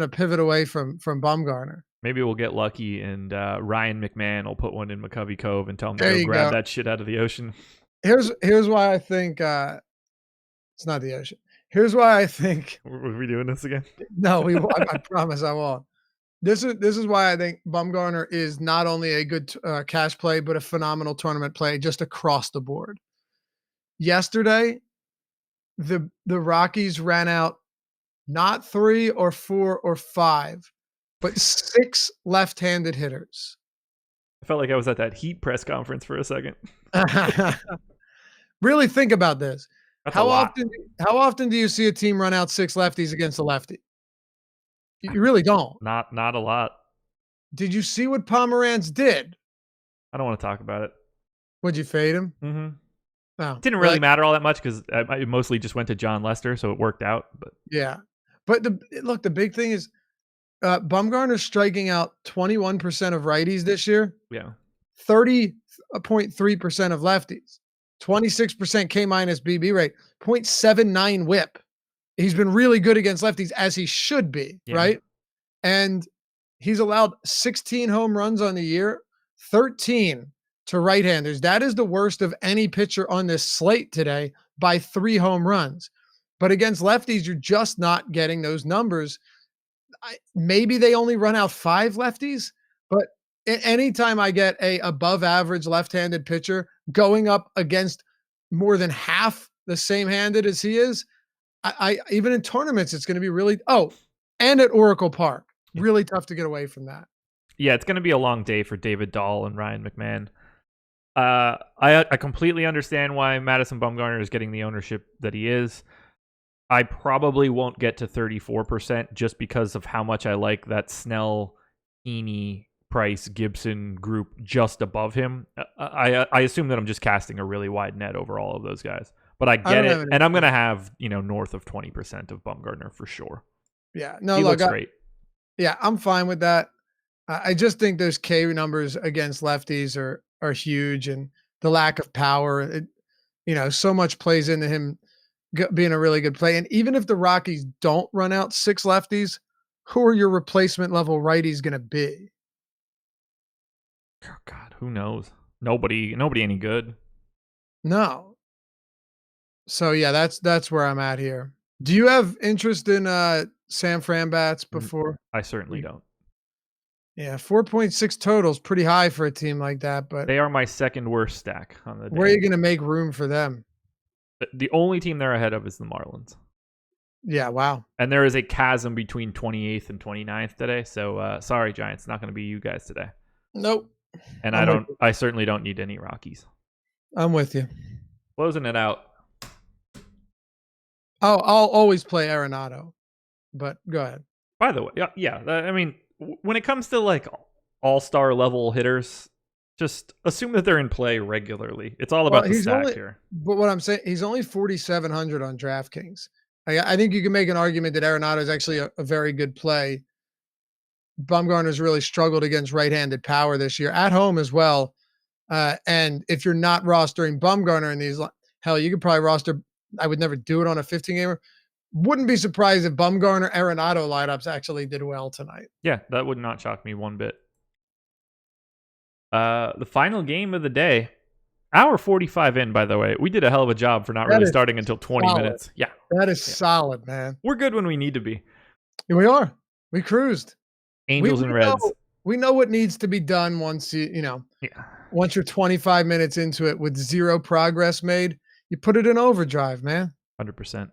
pivot away from Bumgarner. Maybe we'll get lucky and Ryan McMahon will put one in McCovey Cove and tell him to go grab that shit out of the ocean. Here's why I think it's not the ocean. Here's why I think. Are we doing this again? No, I promise I won't. This is why I think Bumgarner is not only a good cash play, but a phenomenal tournament play just across the board. Yesterday, the Rockies ran out not 3 or 4 or 5, but 6 left-handed hitters. I felt like I was at that Heat press conference for a second. Really think about this. That's how often do you see a team run out 6 lefties against a lefty? You really don't. Not a lot. Did you see what Pomeranz did? I don't want to talk about it. Would you fade him? Mm-hmm. No. It didn't really matter all that much because I mostly just went to John Lester, so it worked out. But yeah. But the big thing is Bumgarner's striking out 21% of righties this year. Yeah. 30.3% of lefties. 26% K- BB rate. 0.79 whip. He's been really good against lefties as he should be, right? And he's allowed 16 home runs on the year, 13 to right-handers. That is the worst of any pitcher on this slate today by 3 home runs. But against lefties, you're just not getting those numbers. Maybe they only run out 5 lefties, but anytime I get a above average left-handed pitcher going up against more than half the same handed as he is, I even in tournaments, it's going to be really, and at Oracle Park, really tough to get away from that. Yeah, it's going to be a long day for David Dahl and Ryan McMahon. I completely understand why Madison Bumgarner is getting the ownership that he is. I probably won't get to 34% just because of how much I like that Snell, Heaney, Price, Gibson group just above him. I assume that I'm just casting a really wide net over all of those guys. But I get it, and I'm going to have north of 20% of Bumgarner for sure. Yeah, no, he looks great. Yeah, I'm fine with that. I just think those K numbers against lefties are huge, and the lack of power. So much plays into him being a really good play. And even if the Rockies don't run out 6 lefties, who are your replacement level righties going to be? Oh God, who knows? Nobody any good. No. So yeah, that's where I'm at here. Do you have interest in Sam Fran bats before? I certainly don't. Yeah, 4.6 totals, pretty high for a team like that. But they are my second worst stack on the day. Where are you going to make room for them? The only team they're ahead of is the Marlins. Yeah, wow. And there is a chasm between 28th and 29th today. So sorry, Giants, not going to be you guys today. Nope. And I certainly don't need any Rockies. I'm with you. Closing it out. I'll always play Arenado, but go ahead. By the way, yeah. I mean, when it comes to like all-star level hitters, just assume that they're in play regularly. It's all about the stack here. But what I'm saying, he's only 4,700 on DraftKings. I think you can make an argument that Arenado is actually a very good play. Bumgarner's really struggled against right-handed power this year at home as well. And if you're not rostering Bumgarner in these, hell, you could probably roster. I would never do it on a 15 gamer. Wouldn't be surprised if Bumgarner Arenado lineups actually did well tonight. Yeah, that would not shock me one bit. The final game of the day, hour 45 in, by the way. We did a hell of a job for not really starting until 20 minutes. Yeah. That is solid, man. We're good when we need to be. We are. We cruised. Angels and Reds. We know what needs to be done once once you're 25 minutes into it with zero progress made, you put it in overdrive, man. 100%.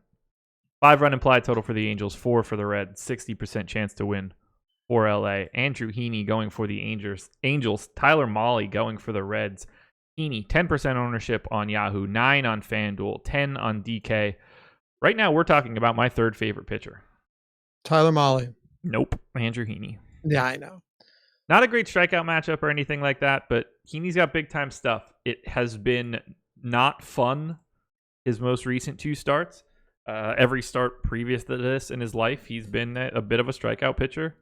5-run implied total for the Angels, 4 for the Reds, 60% chance to win for LA. Andrew Heaney going for the Angels. Tyler Mahle going for the Reds. Heaney, 10% ownership on Yahoo, 9 on FanDuel, 10 on DK. Right now, we're talking about my third favorite pitcher. Tyler Mahle. Nope. Andrew Heaney. Yeah, I know. Not a great strikeout matchup or anything like that, but Heaney's got big-time stuff. It has been not fun, his most recent 2 starts. Every start previous to this in his life, he's been a bit of a strikeout pitcher.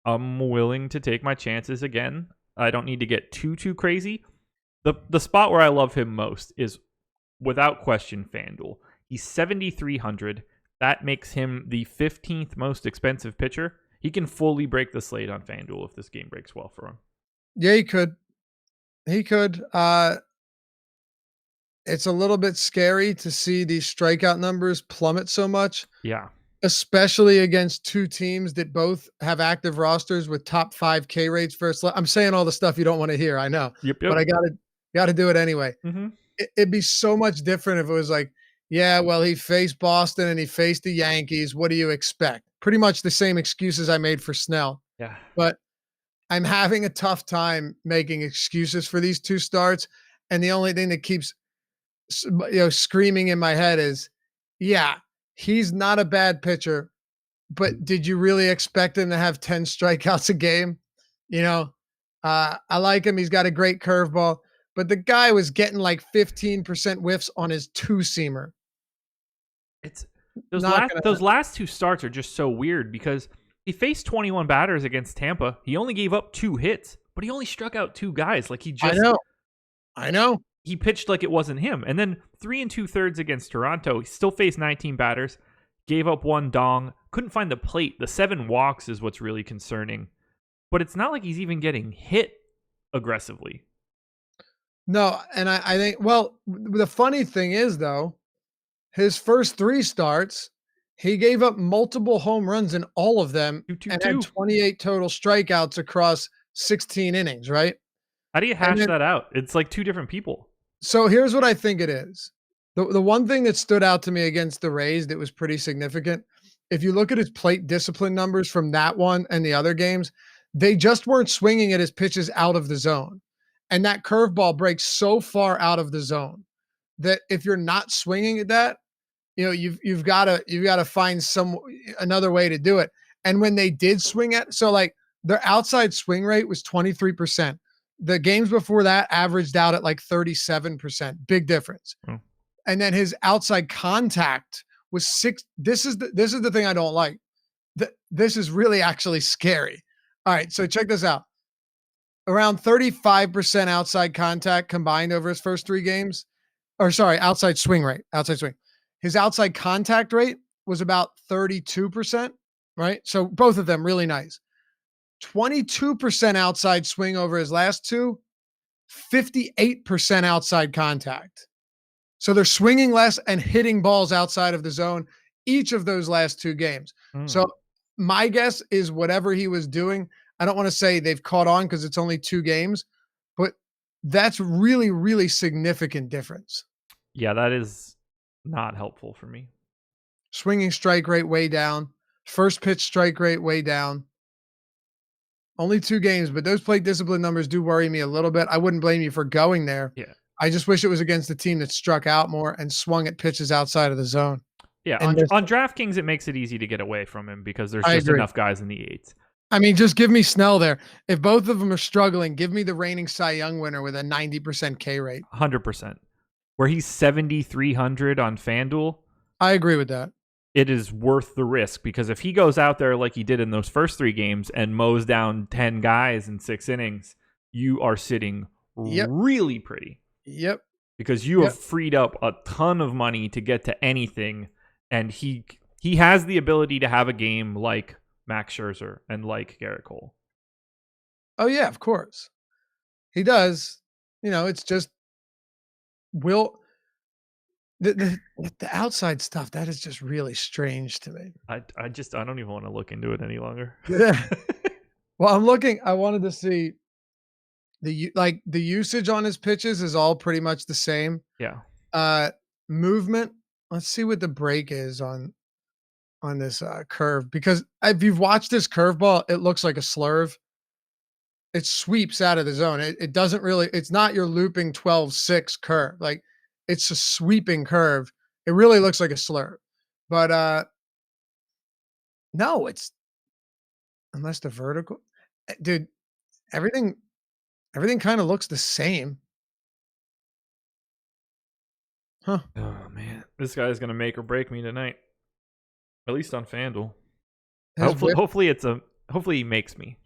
I'm willing to take my chances again. I don't need to get too crazy. The spot where I love him most is, without question, FanDuel. He's 7,300. That makes him the 15th most expensive pitcher. He can fully break the slate on FanDuel if this game breaks well for him. Yeah, he could. He could. It's a little bit scary to see these strikeout numbers plummet so much. Yeah. Especially against 2 teams that both have active rosters with top 5 K rates first. I'm saying all the stuff you don't want to hear, I know. Yep. But I gotta do it anyway. Mm-hmm. It'd be so much different if it was like, yeah, well, he faced Boston and he faced the Yankees. What do you expect? Pretty much the same excuses I made for Snell. Yeah. But I'm having a tough time making excuses for these 2 starts. And the only thing that keeps screaming in my head is, yeah, he's not a bad pitcher, but did you really expect him to have 10 strikeouts a game? I like him. He's got a great curveball, but the guy was getting like 15% whiffs on his 2-seamer. It's those last 2 starts are just so weird because he faced 21 batters against Tampa. He only gave up 2 hits, but he only struck out 2 guys. Like I know. He pitched like it wasn't him. And then 3 2/3 against Toronto. He still faced 19 batters, gave up 1 dong, couldn't find the plate. The 7 walks is what's really concerning. But it's not like he's even getting hit aggressively. No, and I think, well, the funny thing is, though, his first 3 starts, he gave up multiple home runs in all of them and had 28 total strikeouts across 16 innings, right? How do you hash that out? It's like 2 different people. So here's what I think it is. The one thing that stood out to me against the Rays that was pretty significant, if you look at his plate discipline numbers from that one and the other games, they just weren't swinging at his pitches out of the zone. And that curveball breaks so far out of the zone that if you're not swinging at that, you've got to find another way to do it. And when they did swing at, so like their outside swing rate was 23%. The games before that averaged out at like 37%. Big difference. And then his outside contact was 6. This is the thing I don't like. This is really actually scary. All right, so check this out. Around 35% outside contact combined over his first 3 games. Outside swing rate. Outside swing. His outside contact rate was about 32%, right? So both of them really nice. 22% outside swing over his last 2, 58% outside contact. So they're swinging less and hitting balls outside of the zone each of those last 2 games. So my guess is whatever he was doing, I don't want to say they've caught on because it's only 2 games, but that's really, really significant difference. Yeah, that is not helpful for me. Swinging strike rate way down. First pitch strike rate way down. Only 2 games, but those plate discipline numbers do worry me a little bit. I wouldn't blame you for going there. Yeah. I just wish it was against a team that struck out more and swung at pitches outside of the zone. Yeah, And on DraftKings, it makes it easy to get away from him because there's I just agree. enough guys in the eights. I mean, just give me Snell there. If both of them are struggling, give me the reigning Cy Young winner with a 90% K rate. 100%. Where he's 7,300 on FanDuel, I agree with that. it is worth the risk because if he goes out there like he did in those first 3 games and mows down 10 guys in 6 innings, you are sitting really pretty. Yep. Because you have freed up a ton of money to get to anything, and he has the ability to have a game like Max Scherzer and like Garrett Cole. Oh yeah, of course. He does. It's just the outside stuff that is just really strange to me. I don't even want to look into it any longer. Yeah. Well, I wanted to see the usage on his pitches is all pretty much the same. Yeah. Movement. Let's see what the break is on this curve, because if you've watched this curveball, it looks like a slurve. It sweeps out of the zone. It doesn't really. It's not your looping 12-6 curve. Like, it's a sweeping curve. It really looks like a slurve, but no, it's unless the vertical. Dude, everything kind of looks the same. Huh. Oh man, this guy's gonna make or break me tonight. At least on FanDuel. Hopefully he makes me.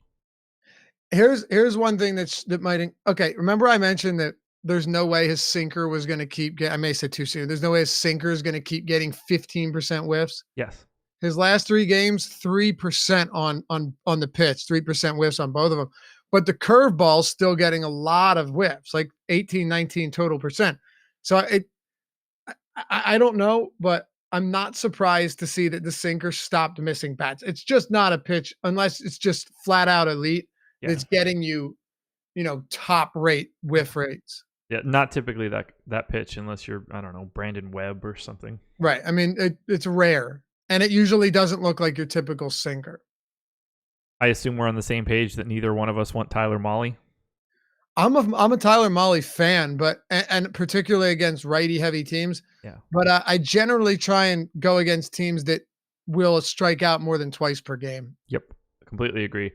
Here's one thing that might. Okay, remember I mentioned that there's no way his sinker was going to keep I may say too soon. There's no way his sinker is going to keep getting 15% whiffs. Yes. His last 3 games, 3% on the pitch, 3% whiffs on both of them. But the curveball's still getting a lot of whiffs, like 18, 19 total percent. So I don't know, but I'm not surprised to see that the sinker stopped missing bats. It's just not a pitch unless it's just flat out elite. Yeah. That's getting you, top rate whiff rates. Yeah, not typically that pitch unless you're, I don't know, Brandon Webb or something. Right. I mean, it's rare, and it usually doesn't look like your typical sinker. I assume we're on the same page that neither one of us want Tyler Mahle. I'm a Tyler Mahle fan, but and particularly against righty heavy teams. Yeah. But I generally try and go against teams that will strike out more than twice per game. Yep, completely agree.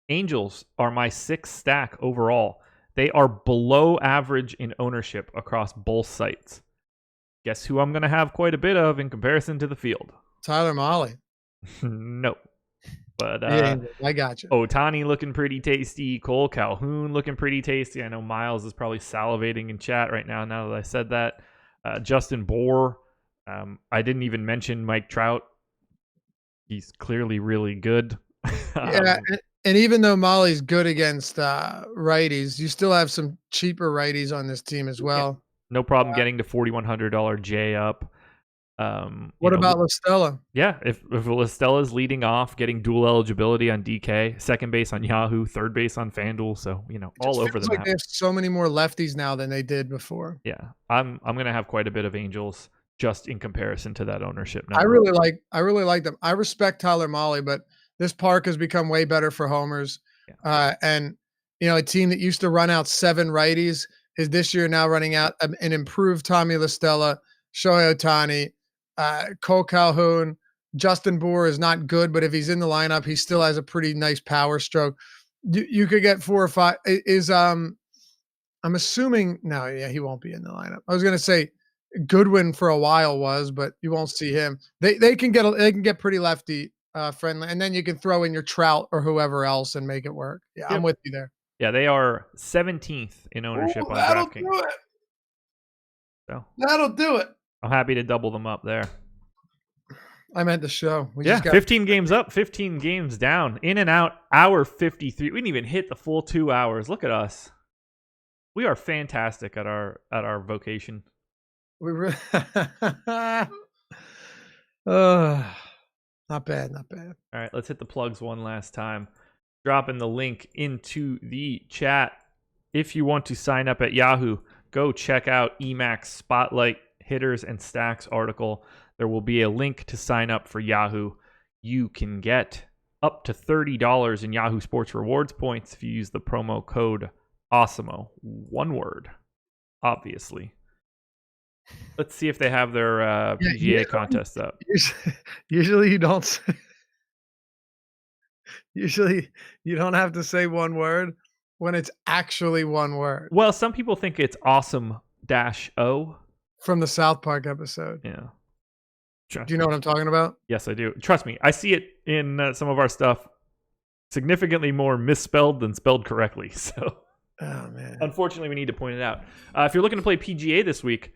Angels are my 6th stack overall. They are below average in ownership across both sites. Guess who I'm going to have quite a bit of in comparison to the field? Tyler Mahle. No. But I got you. Ohtani looking pretty tasty. Cole Calhoun looking pretty tasty. I know Miles is probably salivating in chat right now that I said that. Justin Bour. I didn't even mention Mike Trout. He's clearly really good. Yeah, and even though Mahle's good against righties, you still have some cheaper righties on this team as well. Yeah. No problem getting to $4,100 J up. What about La Stella? Yeah, if La Stella's leading off, getting dual eligibility on DK, second base on Yahoo, third base on FanDuel, so all over the map. They have so many more lefties now than they did before. Yeah, I'm gonna have quite a bit of Angels just in comparison to that ownership number. I really like them. I respect Tyler Mahle, but this park has become way better for homers. Yeah. And a team that used to run out 7 righties is this year now running out an improved Tommy La Stella, Shohei Ohtani, Cole Calhoun. Justin Bour is not good, but if he's in the lineup, he still has a pretty nice power stroke. You could get 4 or 5. I'm assuming no, yeah, he won't be in the lineup. I was gonna say Goodwin for a while was, but you won't see him. They can get pretty lefty friendly, and then you can throw in your Trout or whoever else and make it work. Yeah, yep. I'm with you there. Yeah, they are 17th in ownership on DraftKings. Do it. So that'll do it. I'm happy to double them up there. I meant the show. We 15 games up, 15 games down, in and out. Hour 53. We didn't even hit the full 2 hours. Look at us. We are fantastic at our vocation. We really not bad. All right, let's hit the plugs one last time. Dropping the link into the chat. If you want to sign up at Yahoo, go check out Emacs Spotlight Hitters and Stacks article. There will be a link to sign up for Yahoo. You can get up to $30 in Yahoo Sports Rewards points if you use the promo code AWESEMO. One word, obviously. Let's see if they have their PGA contest up. Usually you don't. Usually you don't have to say one word when it's actually one word. Well, some people think it's awesome-o. From the South Park episode. Yeah. Do you know what I'm talking about? Yes, I do. Trust me. I see it in some of our stuff significantly more misspelled than spelled correctly. So, oh, man. Unfortunately, we need to point it out. If you're looking to play PGA this week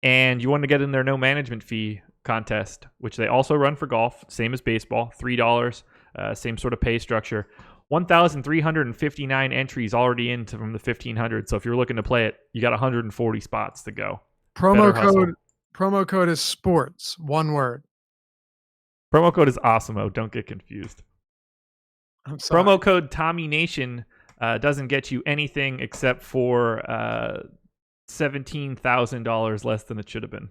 and you want to get in their no management fee contest, which they also run for golf, same as baseball, $3, same sort of pay structure. 1,359 entries already in from the 1,500. So if you're looking to play it, you got 140 spots to go. Promo code is sports. One word. Promo code is awesome-o. Don't get confused. I'm sorry. Promo code Tommy Nation doesn't get you anything except for $17,000 less than it should have been.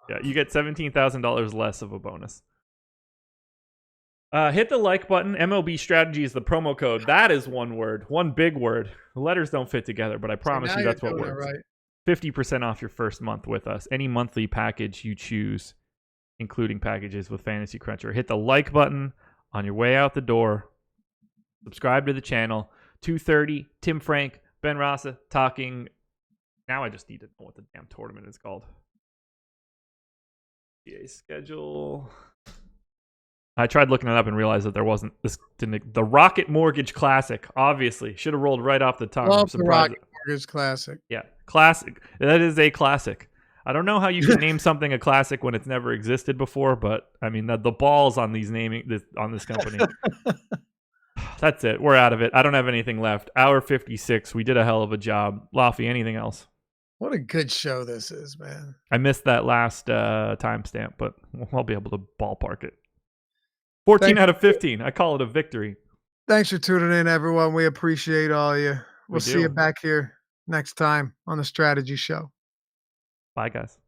Yeah, you get $17,000 less of a bonus. Hit the like button. MLB Strategy is the promo code. That is one word. One big word. The letters don't fit together, but I promise you that's what works. Right. 50% off your first month with us. Any monthly package you choose, including packages with Fantasy Cruncher. Hit the like button on your way out the door. Subscribe to the channel. 2:30, Tim Frank, Ben Rasa talking. Now I just need to know what the damn tournament is called. PA schedule. I tried looking it up and realized that there wasn't the Rocket Mortgage Classic. Obviously, should have rolled right off the tongue. Love the Rocket Mortgage Classic. Yeah, classic. That is a classic. I don't know how you can name something a classic when it's never existed before, but I mean the balls on these on this company. That's it. We're out of it. I don't have anything left. Hour 56. We did a hell of a job. Laffy, anything else? What a good show this is, man. I missed that last timestamp, but I'll be able to ballpark it. 14 out of 15. I call it a victory. Thanks for tuning in, everyone. We appreciate all you. We'll see you back here next time on the Strategy Show. Bye, guys.